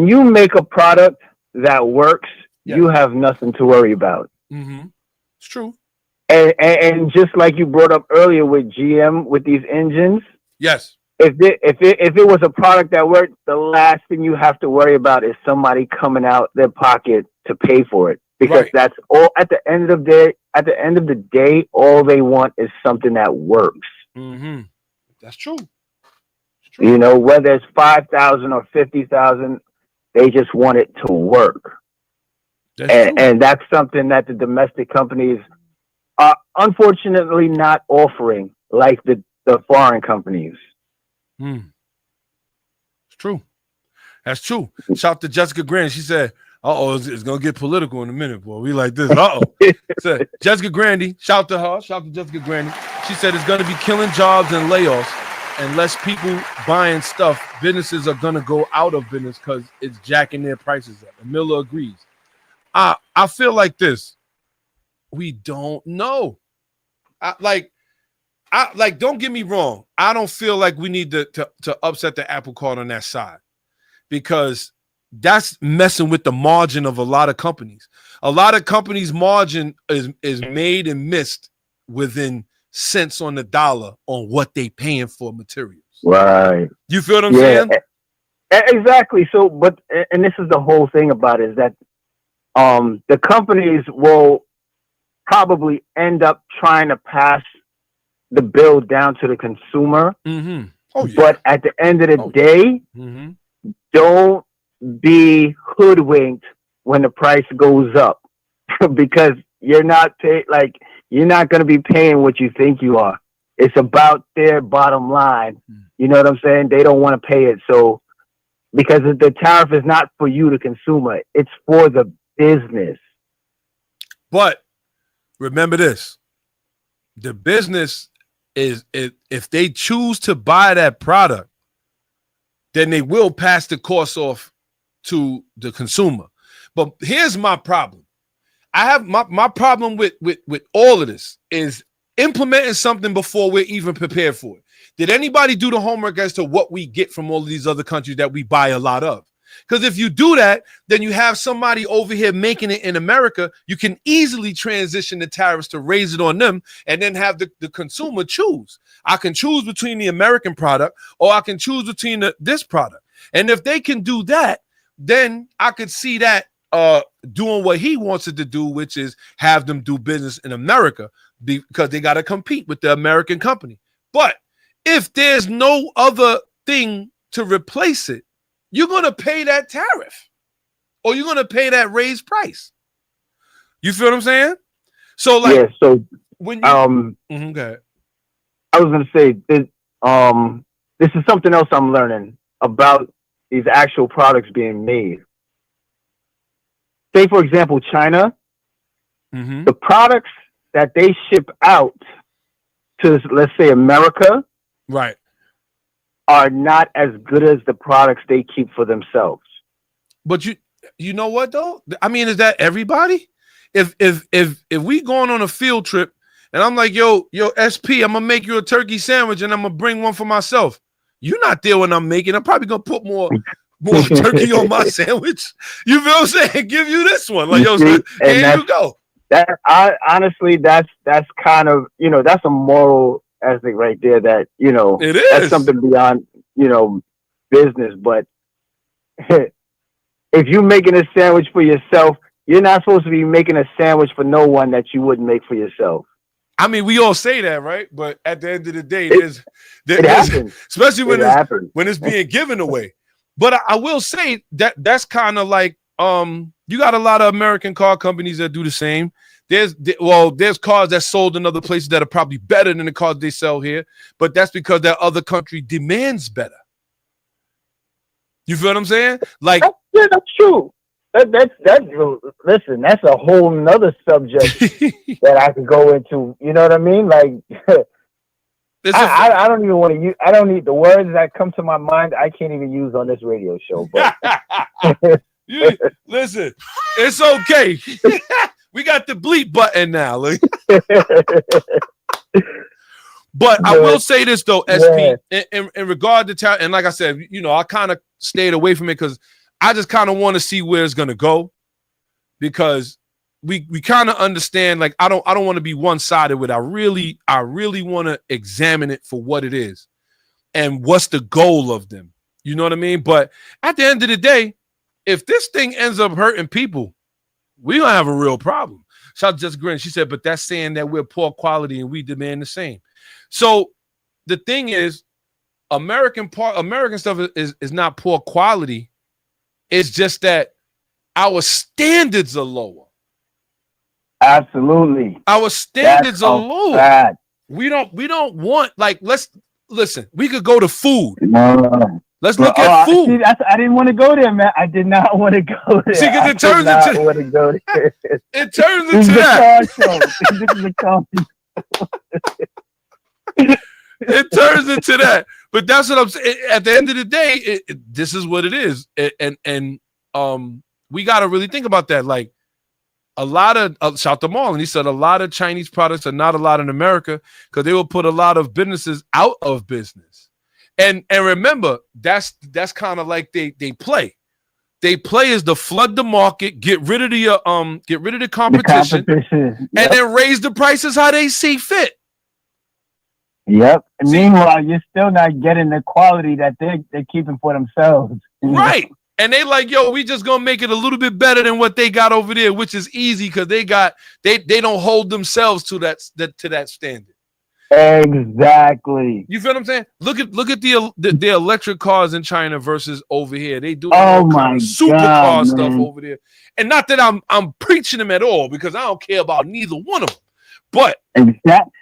you make a product that works, you have nothing to worry about. Mm-hmm. It's true. And just like you brought up earlier with GM, with these engines. Yes. If it was a product that worked, the last thing you have to worry about is somebody coming out their pocket to pay for it, because that's all. At the end of the day, all they want is something that works. Mm-hmm. That's true. It's true. Whether it's 5,000 or 50,000, they just want it to work. And that's something that the domestic companies are unfortunately not offering like the foreign companies. It's true. That's true. Shout to Jessica Grant. She said, it's going to get political in a minute, boy. We like this. Said Jessica Grandy, shout to her. Shout to Jessica Grandy. She said it's going to be killing jobs and layoffs. And less people buying stuff, businesses are going to go out of business because it's jacking their prices up. And Miller agrees. I feel like this. We don't know. Don't get me wrong. I don't feel like we need to upset the apple cart on that side, because that's messing with the margin of a lot of companies. A lot of companies' margin is made and missed within cents on the dollar on what they paying for materials. Right. You feel what I'm saying? Exactly. So, and this is the whole thing about it, is that the companies will probably end up trying to pass the bill down to the consumer. Mm-hmm. Oh, yeah. But at the end of the day, don't be hoodwinked when the price goes up, because you're not you're not going to be paying what you think you are. It's about their bottom line. You know what I'm saying? They don't want to pay it. So, because the tariff is not for you, the consumer, it's for the business. But remember this, the business is, if they choose to buy that product, then they will pass the cost off to the consumer. But here's my problem. I have my problem with all of this is implementing something before we're even prepared for it. Did anybody do the homework as to what we get from all of these other countries that we buy a lot of? Because if you do that, then you have somebody over here making it in America. You can easily transition the tariffs to raise it on them and then have the consumer choose. I can choose between the American product, or I can choose between this product. And if they can do that, then I could see that doing what he wants it to do, which is have them do business in America, because they got to compete with the American company. But if there's no other thing to replace it, you're going to pay that tariff, or you're going to pay that raised price. You feel what I'm saying? So, like, yeah, so when you, okay. I was going to say this is something else I'm learning about these actual products being made. Say, for example, China, the products that they ship out to, let's say, America, right, are not as good as the products they keep for themselves. But you know what though? I mean, is that everybody? If we going on a field trip and I'm like, yo, SP, I'm gonna make you a turkey sandwich and I'm gonna bring one for myself. You're not there when I'm making. I'm probably gonna put more turkey on my sandwich. You feel what I'm saying? Give you this one. Like, yo, here you go. Honestly, that's kind of, that's a moral ethic right there, that, it is. That's something beyond, business. But if you're making a sandwich for yourself, you're not supposed to be making a sandwich for no one that you wouldn't make for yourself. I mean, we all say that, right? But at the end of the day, there's happens. Especially when it's being given away. But I will say that's kind of like, you got a lot of American car companies that do the same. There's cars that sold in other places that are probably better than the cars they sell here, but that's because that other country demands better. You feel what I'm saying? Like, yeah, that's true. Listen, that's a whole nother subject that I could go into. You know what I mean? Like, I don't even want to use. I don't need the words that come to my mind. I can't even use on this radio show. But listen, it's okay. We got the bleep button now. But I will say this though, SP, in regard to talent, and like I said, I kind of stayed away from it because I just kind of want to see where it's gonna go, because we kind of understand. Like, I don't want to be one-sided with it. I really want to examine it for what it is and what's the goal of them. You know what I mean? But at the end of the day, if this thing ends up hurting people, we're gonna have a real problem. Shout out to Jessica Green. She said, but that's saying that we're poor quality and we demand the same. So the thing is, American stuff is not poor quality. It's just that our standards are lower. Absolutely. Our standards are lower. Fact. We don't want, like, let's listen. We could go to food. No. Let's look at food. See, I didn't want to go there, man. I did not want to go there. See, because it turns into it turns into that. This is a car show. It turns into that. But that's what I'm saying. At the end of the day, this is what it is, and we got to really think about that. Like, a lot of shout to Marlon. He said a lot of Chinese products are not allowed in America because they will put a lot of businesses out of business. And remember, that's kind of like they play. They play is to flood the market, get rid of the competition, Yep. and then raise the prices how they see fit. Yep. And meanwhile, you're still not getting the quality that they're keeping for themselves. Right. And they like, yo, we just gonna make it a little bit better than what they got over there, which is easy because they don't hold themselves to that standard. Exactly. You feel what I'm saying? Look at the electric cars in China versus over here. They do supercar stuff over there. And not that I'm preaching them at all, because I don't care about neither one of them. But exactly.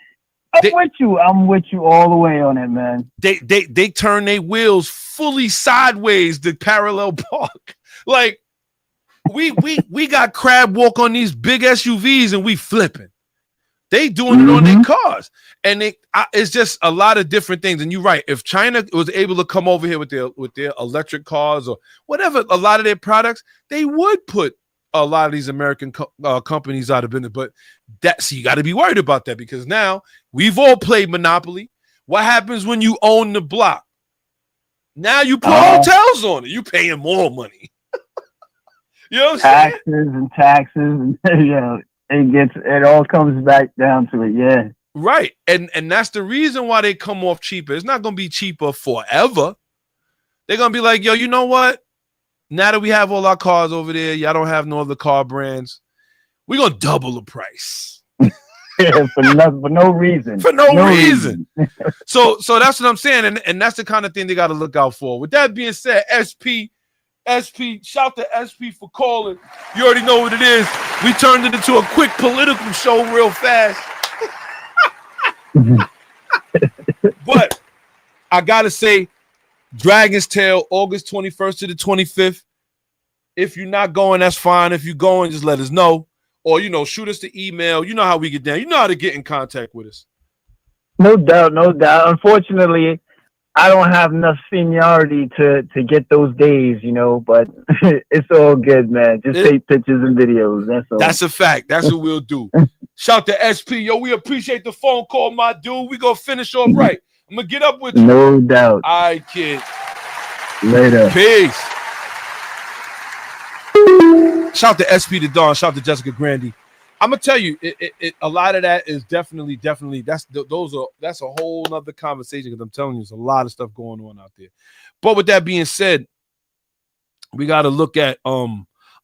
I'm with you all the way on it, man. They turn their wheels fully sideways to parallel park. Like we got crab walk on these big SUVs and we flipping. They doing it on their cars, and it's just a lot of different things. And you're right. If China was able to come over here with their electric cars or whatever, a lot of their products, they would put a lot of these American companies out of business. But you got to be worried about that, because now we've all played Monopoly. What happens when you own the block? Now you put hotels on it. You paying more money. You know what I'm saying? Taxes and yeah. It all comes back down to it, yeah. Right. And that's the reason why they come off cheaper. It's not gonna be cheaper forever. They're gonna be like, yo, you know what? Now that we have all our cars over there, y'all don't have no other car brands. We're gonna double the price. Yeah, for no reason. For no reason. So that's what I'm saying. And that's the kind of thing they gotta look out for. With that being said, SP, shout to SP for calling. You already know what it is. We turned it into a quick political show real fast. But I gotta say, Dragon's Tail, August 21st to the 25th. If you're not going, that's fine. If you're going, just let us know. Or, shoot us the email. You know how we get down. You know how to get in contact with us. No doubt. Unfortunately, I don't have enough seniority to get those days, but it's all good, man. Just take pictures and videos. That's all. That's a fact. That's what we'll do. Shout to SP. Yo, we appreciate the phone call, my dude. We gonna finish off right. I'm gonna get up with you. No doubt. All right, kid. Later. Peace. Shout to SP the Dawn. Shout to Jessica Grandy. I'm gonna tell you, a lot of that is definitely that's a whole nother conversation, because I'm telling you, there's a lot of stuff going on out there. But with that being said, we got to look at a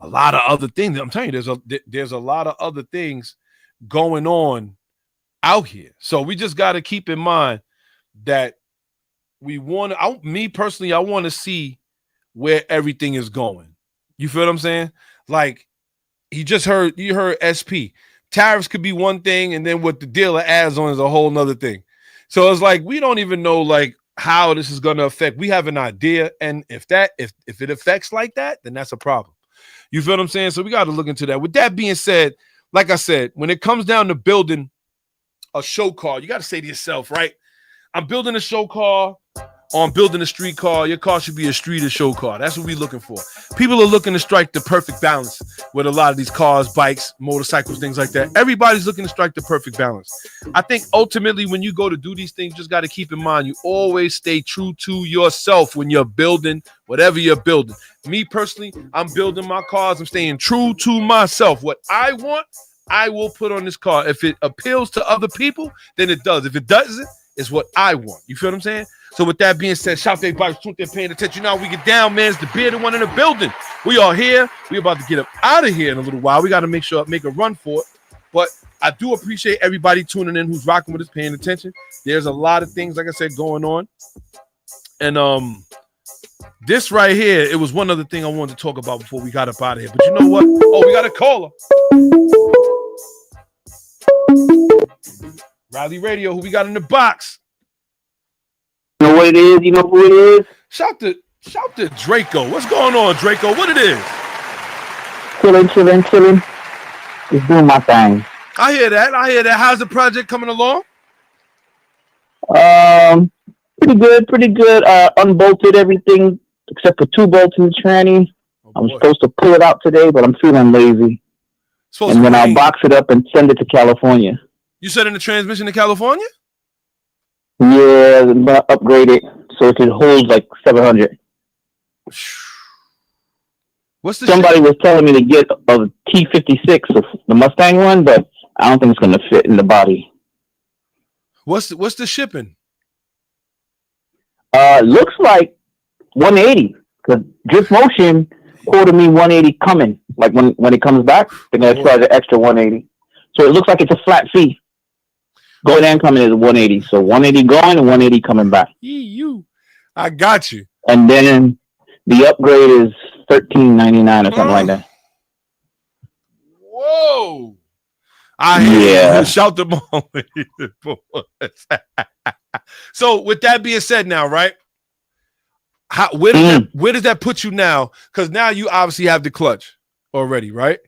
lot of other things. I'm telling you, there's a lot of other things going on out here. So we just got to keep in mind that me personally, I want to see where everything is going. You feel what I'm saying? Like, you heard SP. Tariffs could be one thing, and then what the dealer adds on is a whole nother thing. So it's like, we don't even know like how this is going to affect. We have an idea, and if it affects like that, then that's a problem. You feel what I'm saying? So we got to look into that. With that being said, like I said, when it comes down to building a show car, you got to say to yourself, right? I'm building a show car, or I'm building a street car. Your car should be a street or show car. That's what we're looking for. People are looking to strike the perfect balance with a lot of these cars, bikes, motorcycles, things like that. Everybody's looking to strike the perfect balance. I think ultimately when you go to do these things, you just got to keep in mind, you always stay true to yourself when you're building whatever you're building. Me personally, I'm building my cars. I'm staying true to myself. What I want, I will put on this car. If it appeals to other people, then it does. If it doesn't, it's what I want. You feel what I'm saying? So with that being said, shout out to everybody who's paying attention. Now we get down, man. It's the bearded one in the building. We are here. We're about to get up out of here in a little while. We got to make a run for it. But I do appreciate everybody tuning in who's rocking with us, paying attention. There's a lot of things, like I said, going on. And This right here, it was one other thing I wanted to talk about before we got up out of here. But you know what? Oh, we got a caller. Rally Radio, who we got in the box? You know what it is? You know who it is? Shout to Draco. What's going on, Draco? What it is? Chilling. Just doing my thing. I hear that. How's the project coming along? Pretty good. Unbolted everything except for 2 bolts in the tranny. I'm supposed to pull it out today, but I'm feeling lazy. And then I'll box it up and send it to California. You said in the transmission to California? Yeah, I'm gonna upgrade it so it can hold like 700. Somebody was telling me to get a T56, the Mustang one, but I don't think it's gonna fit in the body. What's the shipping? Looks like 180. Because Drift Motion quoted me 180 coming. Like when it comes back, they're gonna charge an extra 180. So it looks like it's a flat fee. Going and coming is 180. So 180 going and 180 coming back. I got you. And then the upgrade is $13.99 or something like that. Whoa! I hear you. Shout them all. So with that being said, now, right? Where does that put you now? Because now you obviously have the clutch already, right?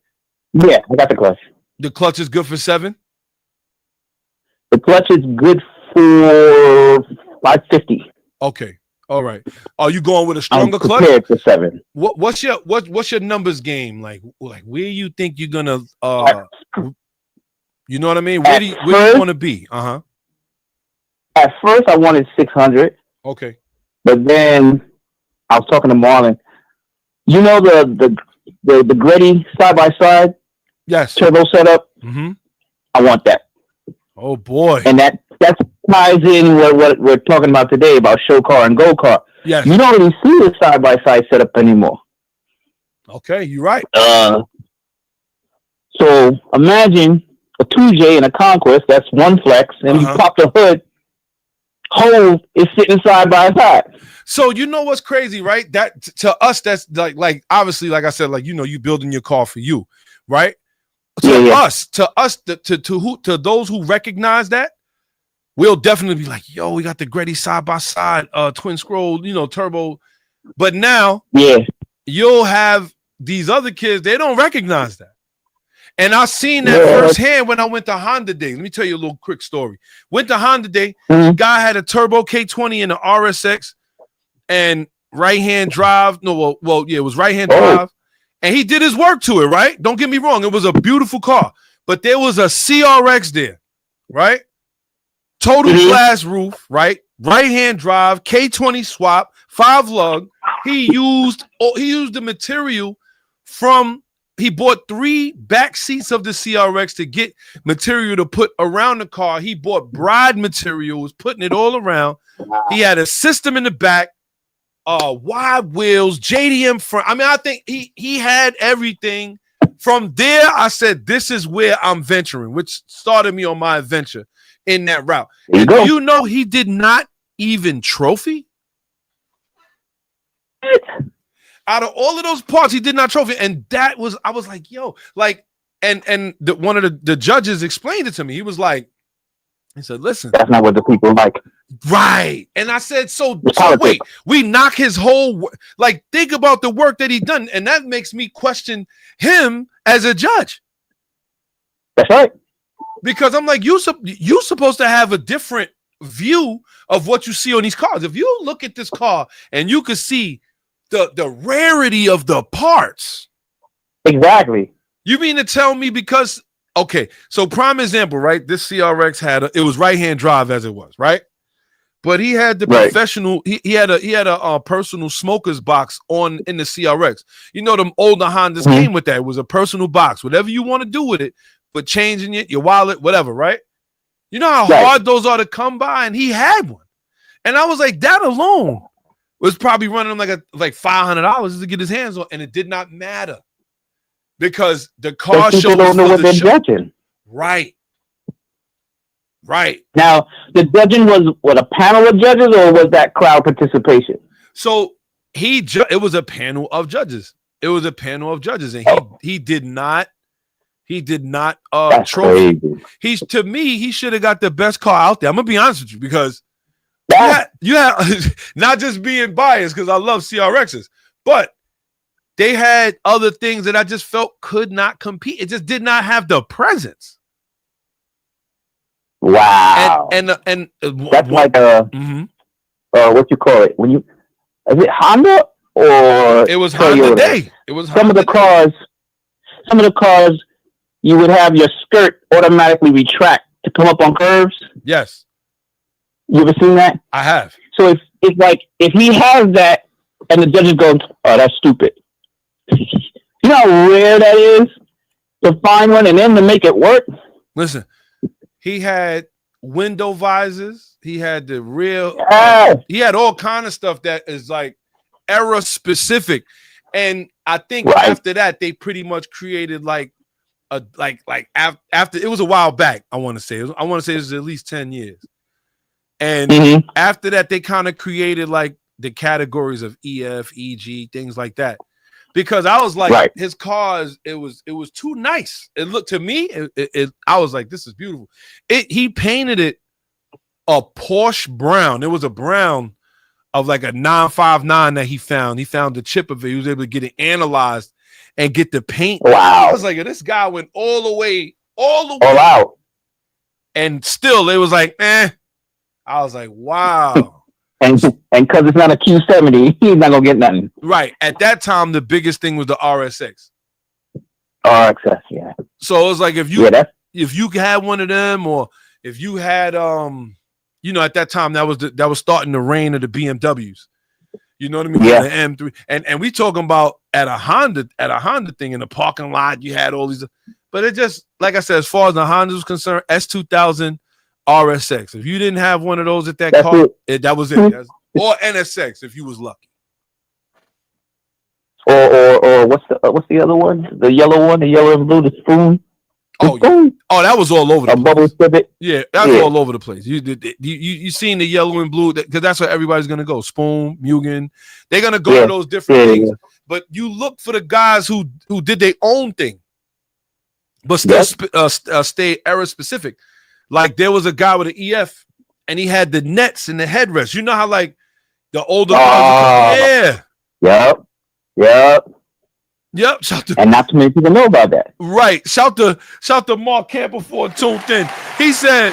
Yeah, I got the clutch. The clutch is good for 7? The clutch is good for 550. Okay. All right. Are you going with a stronger clutch? For 7. What's your numbers game like? Like where you think you're gonna you know what I mean? Where do you want to be? At first, I wanted 600. Okay. But then I was talking to Marlon. You know the Gretty side by side. Yes. Turbo setup. Mm-hmm. I want that. Oh boy. And that ties in what we're talking about today about showcar and go car. Yes. You don't really see the side by side setup anymore. Okay, you're right. So imagine a 2J and a Conquest. That's one flex, and you pop the hood. Whole is sitting side by side. So you know what's crazy, right? That to us, that's like obviously, like I said, like you building your car for you, right? To us, to those who recognize that, we'll definitely be like, yo, we got the Gretty side by side, twin scroll, turbo. But now, you'll have these other kids, they don't recognize that. And I seen that firsthand when I went to Honda Day. Let me tell you a little quick story. Went to Honda Day. The guy had a turbo K20 and an RSX and right-hand drive. It was right-hand drive. And he did his work to it, right? Don't get me wrong. It was a beautiful car. But there was a CRX there, right? Total glass roof, right? Right-hand drive, K20 swap, 5 lug. He used the material from... He bought 3 back seats of the CRX to get material to put around the car. He bought bride material, was putting it all around. He had a system in the back, wide wheels, JDM front. I mean, I think he had everything. From there, I said, this is where I'm venturing, which started me on my adventure in that route. And you know he did not even trophy? Out of all of those parts, he did not trophy. And I was like, yo, like, and one of the judges explained it to me. He was like, he said, listen. That's not what the people like. Right. And I said, so wait, we knock his whole, like, think about the work that he done. And that makes me question him as a judge. That's right. Because I'm like, you're supposed to have a different view of what you see on these cars. If you look at this car and you could see the rarity of the parts. Exactly. You mean to tell me because, okay, so prime example, right? This CRX it was right-hand drive as it was, right? But he had the professional, he had a personal smoker's box in the CRX. You know, them older Hondas came with that. It was a personal box. Whatever you want to do with it, but changing it, your wallet, whatever, right? You know how hard those are to come by? And he had one. And I was like, that alone was probably running him like $500 to get his hands on, and it did not matter because the car show don't know what they're judging. Right. Now, the judging was what, a panel of judges, or was that crowd participation? So it was a panel of judges. It was a panel of judges, and he did not trophy. To me, he should have got the best car out there. I'm gonna be honest with you, because you had not just being biased because I love CRXs, but they had other things that I just felt could not compete. It just did not have the presence. Wow. And that's like what you call it? Is it Honda or it was Toyota? Honda Day. It was some of the cars you would have your skirt automatically retract to come up on curves. Yes. You ever seen that? I have. So if he has that and the judges go, oh, that's stupid. You know how rare that is to find one and then to make it work? Listen, he had window visors. He had the real. He had all kind of stuff that is like era specific, and I think after that they pretty much created like after it was a while back. I want to say it was at least 10 years, and after that they kind of created like the categories of EF, EG, things like that. Because I was like, his cars, it was too nice. It looked to me, I was like, this is beautiful. He painted it a Porsche brown. It was a brown of like a 959 that he found. He found the chip of it. He was able to get it analyzed and get the paint. Wow. I was like, this guy went all the way out. And still, it was like, I was like, wow. And because it's not a Q70, he's not gonna get nothing. Right. At that time, the biggest thing was the RSX. RXS, yeah. So it was like if you had one of them, or if you had at that time that was starting the reign of the BMWs. You know what I mean? Yeah. The M3. And we talking about at a Honda thing in the parking lot, you had all these, but it just, like I said, as far as the Honda was concerned, S2000 RSX. If you didn't have one of those at that car, that was it. Or NSX if you was lucky. Or what's the other one? The yellow one, the yellow and blue, the spoon. Oh, that was all over the place. Bubble civet. Yeah, that's all over the place. You seen the yellow and blue because that's where everybody's gonna go. Spoon, Mugen, they're gonna go to those different things. Yeah. But you look for the guys who did their own thing, but still stay era specific. Like there was a guy with an EF, and he had the nets and the headrest. You know how like the older guys, Yep. And not too many people know about that. Right. Shout to Mark Camper for tuned in. He said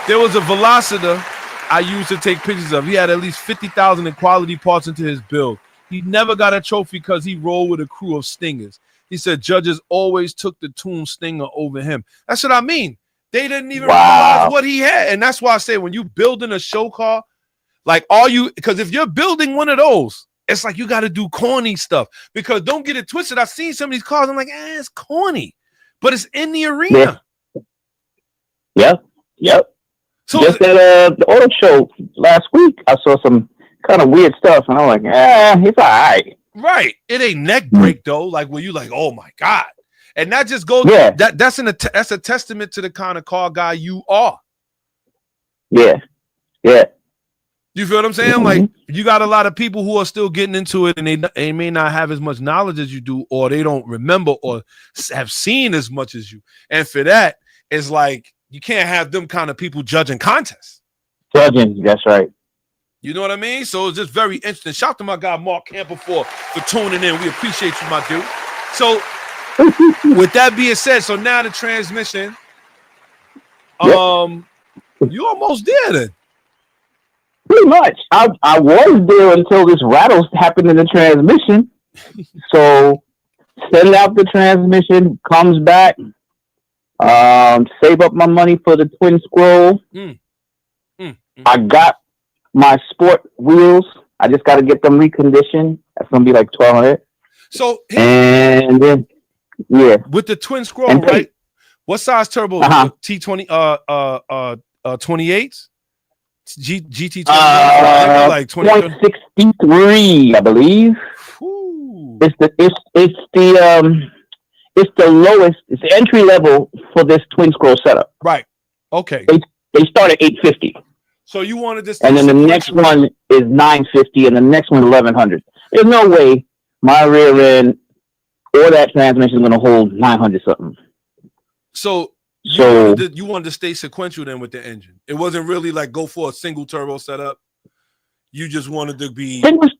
there was a Velociter I used to take pictures of. He had at least 50,000 in quality parts into his build. He never got a trophy because he rolled with a crew of Stingers. He said judges always took the tuned Stinger over him. That's what I mean. They didn't even realize what he had. And that's why I say when you building a show car, like because if you're building one of those, it's like you got to do corny stuff. Because don't get it twisted. I've seen some of these cars. I'm like, it's corny. But it's in the arena. Yep. So just at the auto show last week, I saw some kind of weird stuff. And I'm like, it's all right. Right. It ain't neck break, though. Like, where you like, oh, my God. And that just goes, that's a testament to the kind of car guy you are. Yeah. You feel what I'm saying? Like, you got a lot of people who are still getting into it, and they may not have as much knowledge as you do, or they don't remember or have seen as much as you. And for that, it's like, you can't have them kind of people judging contests. That's right. You know what I mean? So it's just very interesting. Shout out to my guy, Mark Camper, for tuning in. We appreciate you, my dude. So, with that being said, so now the transmission, you almost there then. Pretty much. I was there until this rattle happened in the transmission. So send out the transmission, comes back, save up my money for the twin scroll. I got my sport wheels. I just got to get them reconditioned. That's going to be like $1,200. So, and then, with the twin scroll, right? What size turbo? T20, 28s? GT 20, like 0.63, I believe. Ooh. It's the lowest. It's the entry level for this twin scroll setup. Right. Okay. They start at 850. So you wanted this, and then the next one is 950, and the next one 1100. There's no way my rear end or that transmission is going to hold 900 something. So you wanted to stay sequential then with the engine. It wasn't really like go for a single turbo setup. You just wanted to be. This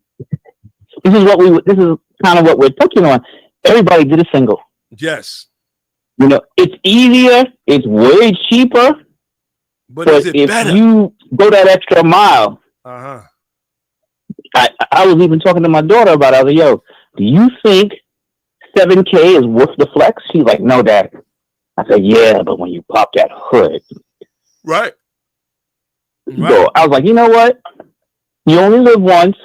is kind of what we're touching on. Everybody did a single. Yes. You know, it's easier. It's way cheaper. But is it if better? You go that extra mile. Uh-huh. I was even talking to my daughter about it. I was like, yo, do you think 7K is worth the flex? She's like, no, Dad. I said, yeah, but when you pop that hood. Right. So I was like, you know what? You only live once.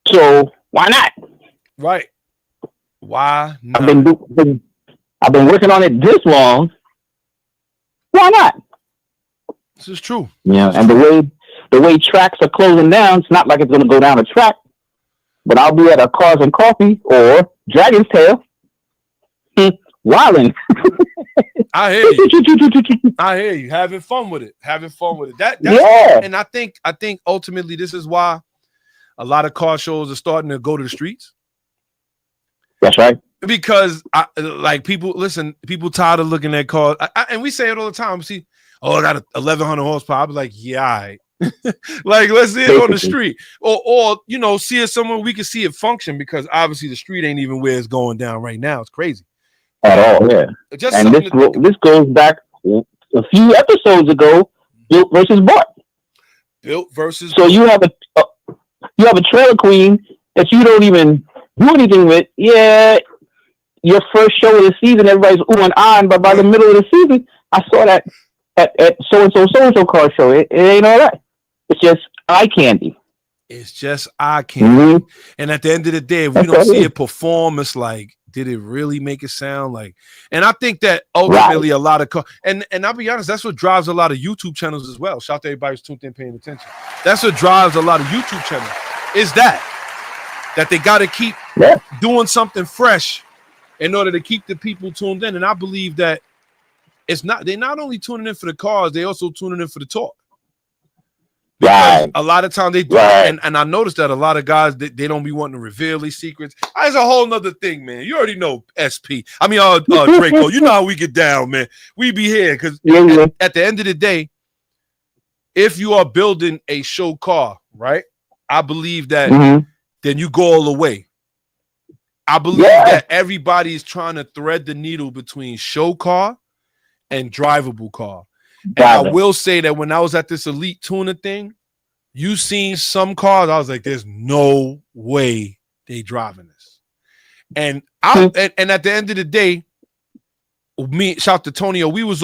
So why not? Right. Why not? I've been working on it this long. Why not? This is true. Yeah, and the way tracks are closing down, it's not like it's going to go down a track. But I'll be at a Cars and Coffee or Dragon's Tail, wilding. I hear you. I hear you. Having fun with it. Yeah. And I think ultimately this is why a lot of car shows are starting to go to the streets. That's right. Because people tired of looking at cars, and we say it all the time. See, I got 1,100 horsepower. I'll be like, yeah, all right. Like, let's see it on the street, or see it somewhere we can see it function, because obviously the street ain't even where it's going down right now. It's crazy at all. Yeah, and this goes back a few episodes ago. Built versus bought. So you have a trailer queen that you don't even do anything with. Yeah, your first show of the season, everybody's ooh and ah, but by the middle of the season, I saw that at so-and-so car show. It ain't all right. It's just eye candy. Mm-hmm. And at the end of the day, if we don't see it perform, it's like, did it really make it sound like? And I think that ultimately a lot of and I'll be honest, that's what drives a lot of YouTube channels as well. Shout out to everybody who's tuned in, paying attention. That's what drives a lot of YouTube channels. Is that they got to keep doing something fresh in order to keep the people tuned in. And I believe that they're not only tuning in for the cars, they also tuning in for the talk. Because a lot of times they do, and I noticed that a lot of guys they don't be wanting to reveal these secrets. That's a whole nother thing, man. You already know Draco. You know how we get down, man. We be here because at the end of the day, if you are building a show car, right? I believe that then you go all the way. I believe that everybody is trying to thread the needle between show car and drivable car. And I will say that when I was at this elite tuner thing, you seen some cars, I was like, there's no way they driving this. And and at the end of the day, shout out to Tonio, we was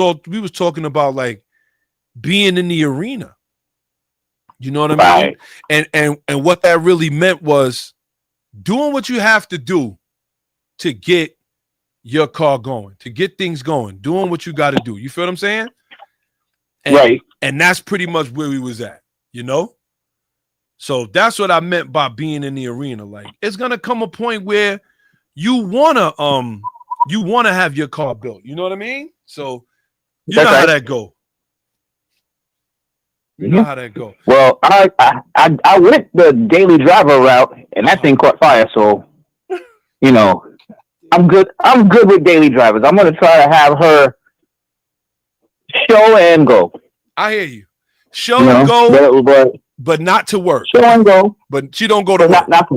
talking about like being in the arena. You know what I mean? And what that really meant was doing what you have to do to get your car going, to get things going, doing what you got to do. You feel what I'm saying? And that's pretty much where we was at, So that's what I meant by being in the arena. Like, it's gonna come a point where you wanna have your car built. You know what I mean? So you know how that go. You know how that go. Well, I went the daily driver route, and that thing caught fire. So, I'm good. I'm good with daily drivers. I'm gonna try to have her show and go. I hear you. Show and go, but not to work. Show and go, but she don't go to work. Not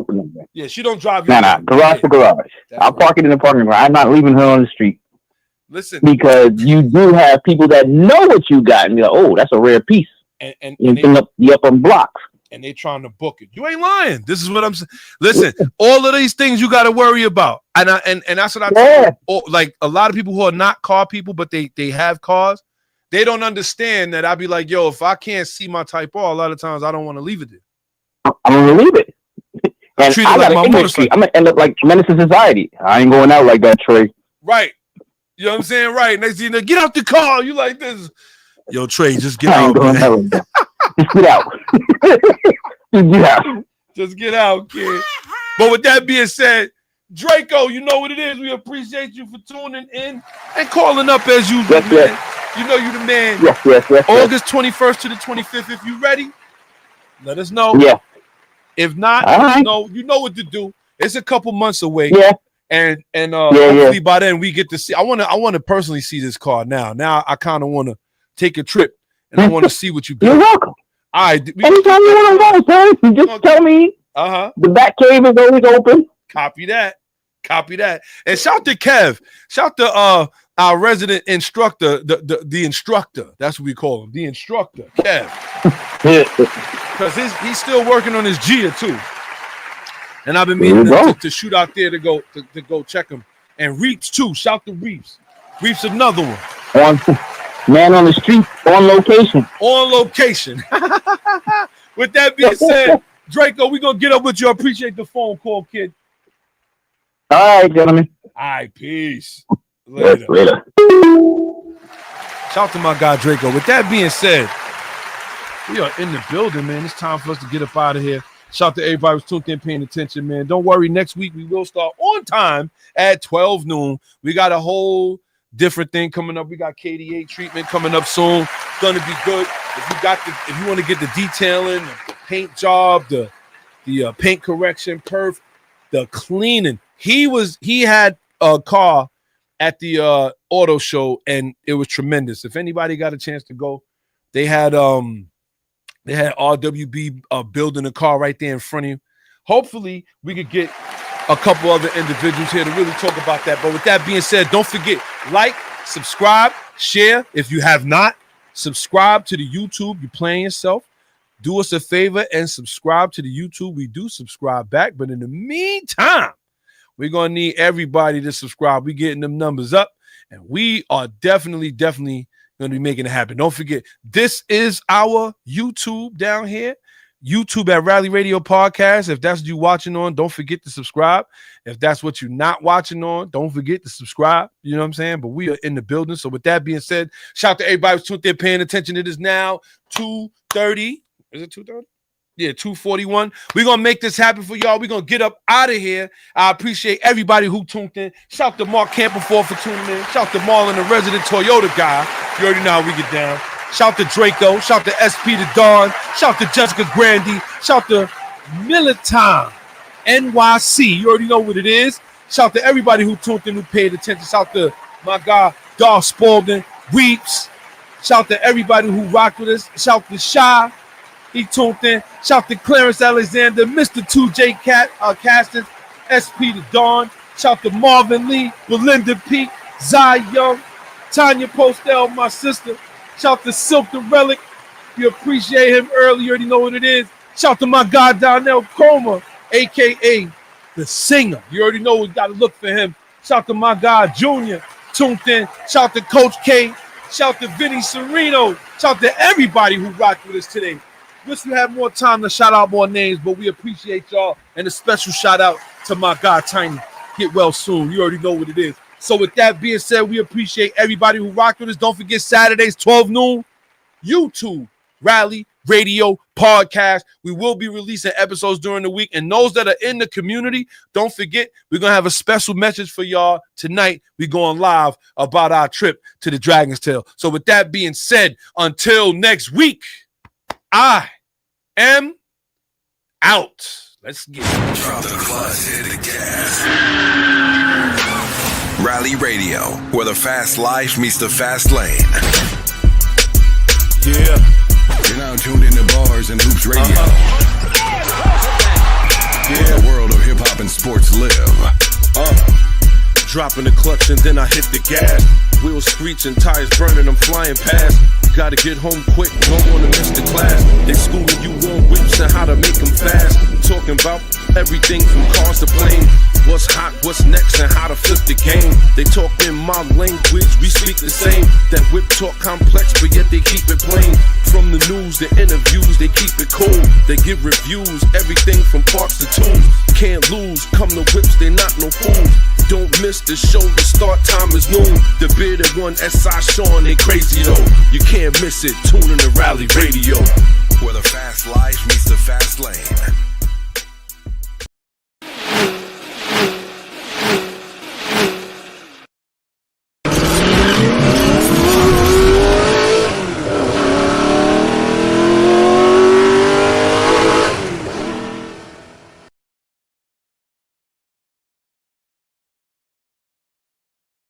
yeah, she don't drive. Nah, garage to garage. I'll park it in the parking lot. I'm not leaving her on the street. Listen, because you do have people that know what you got, and you're like, oh, that's a rare piece. And you up on blocks. And they trying to book it. You ain't lying. This is what I'm saying. Listen, all of these things you got to worry about. And that's what I tell you. Like a lot of people who are not car people, but they have cars, they don't understand that. I'd be like, yo, if I can't see my Type R, a lot of times I don't want to leave it there. I'm going to leave it. And treat it like my motorcycle. I'm going to end up like menace to society. I ain't going out like that, Trey. Right. You know what I'm saying? Right. Next thing you know, get out the car. You like this. Yo, Trey, just get out, man. Just get out. Just get out, kid. But with that being said, Draco, you know what it is. We appreciate you for tuning in and calling up as usual, man. Yes. You know you the man. Yes. August 21st to the 25th. If you ready, let us know. Yeah. If not, right. you know what to do. It's a couple months away. Yeah. And hopefully by then we get to see. I want to personally see this car now. Now I kind of want to take a trip and I want to see what you built. You're welcome. All right. Anytime you want to go, sir, you just tell me. The back cave is always open. Copy that. And shout to Kev. Shout to our resident instructor, the instructor. That's what we call him, the instructor, Kev. Because he's still working on his Gia too. And I've been meaning to shoot out there to go check him. And Reeps too. Shout to Reeps. Reeps another one. Man on the street, on location. On location. With that being said, Draco, we're going to get up with you. I appreciate the phone call, kid. All right, gentlemen. All right, peace. Later. Shout out to my guy, Draco. With that being said, we are in the building, man. It's time for us to get up out of here. Shout out to everybody who's tuned in, paying attention, man. Don't worry. Next week, we will start on time at 12 noon. We got a whole different thing coming up. We got KDA treatment coming up soon. It's going to be good. If you want to get the detailing, the paint job, the paint correction, perf, the cleaning. He had a car at the auto show and it was tremendous. If anybody got a chance to go, they had RWB building a car right there in front of you. Hopefully we could get a couple other individuals here to really talk about that. But with that being said, don't forget, like, subscribe, share. If you have not, subscribe to the YouTube. You're playing yourself. Do us a favor and subscribe to the YouTube. We do subscribe back. But in the meantime, we're going to need everybody to subscribe. We're getting them numbers up. And we are definitely going to be making it happen. Don't forget, this is our YouTube down here. YouTube at Rally Radio Podcast. If that's what you're watching on, don't forget to subscribe. If that's what you're not watching on, don't forget to subscribe. You know what I'm saying? But we are in the building. So with that being said, shout out to everybody who's tuned there paying attention. It is now 2:30. Is it 2:30? Yeah, 2:41. We're going to make this happen for y'all. We're going to get up out of here. I appreciate everybody who tuned in. Shout out to Mark Camperford for tuning in. Shout out to Marlon, the resident Toyota guy. You already know how we get down. Shout out to Draco. Shout out to SP the Dawn. Shout out to Jessica Grandy. Shout out to Militan NYC. You already know what it is. Shout out to everybody who tuned in, who paid attention. Shout out to my guy, Darth Spalding, Reeps. Shout out to everybody who rocked with us. Shout out to Shy. He tuned in. Shout out to Clarence Alexander, Mr. 2J Castings, SP the Dawn. Shout out to Marvin Lee, Belinda Peak, Zai Young, Tanya Postel, my sister. Shout out to Silk the Relic. You appreciate him early. You already know what it is. Shout out to my guy Donnell Coma, a.k.a. the singer. You already know we got to look for him. Shout out to my guy Junior, tuned in. Shout out to Coach K. Shout out to Vinny Sereno. Shout out to everybody who rocked with us today. Wish we had more time to shout out more names, but we appreciate y'all. And a special shout out to my guy Tiny. Get well soon. You already know what it is. So with that being said, we appreciate everybody who rocked with us. Don't forget Saturdays, 12 noon, YouTube, Rally Radio Podcast. We will be releasing episodes during the week. And those that are in the community, don't forget, we're going to have a special message for y'all tonight. We're going live about our trip to the Dragon's Tail. So with that being said, until next week, I am out. Let's get it. Drop the clutch, hit the gas. Rally Radio, where the fast life meets the fast lane. Yeah. You're now tuned into Bars and Hoops Radio. Yeah. The world of hip hop and sports live. Dropping the clutch and then I hit the gas. Wheels screeching, tires burning, I'm flying past. Gotta get home quick, don't wanna miss the class. They schooling you on whips and how to make them fast. Talking about everything from cars to planes. What's hot, what's next, and how to flip the game. They talk in my language, we speak the same. That whip talk complex, but yet they keep it plain. From the news, the interviews, they keep it cool. They give reviews, everything from parts to tunes. Can't lose, come to whips, they not no fools. Don't miss the show, the start time is noon. The bearded one, S.I. Sean, they crazy though. You can't miss it, tune in to Rally Radio. Where the fast life meets the fast lane.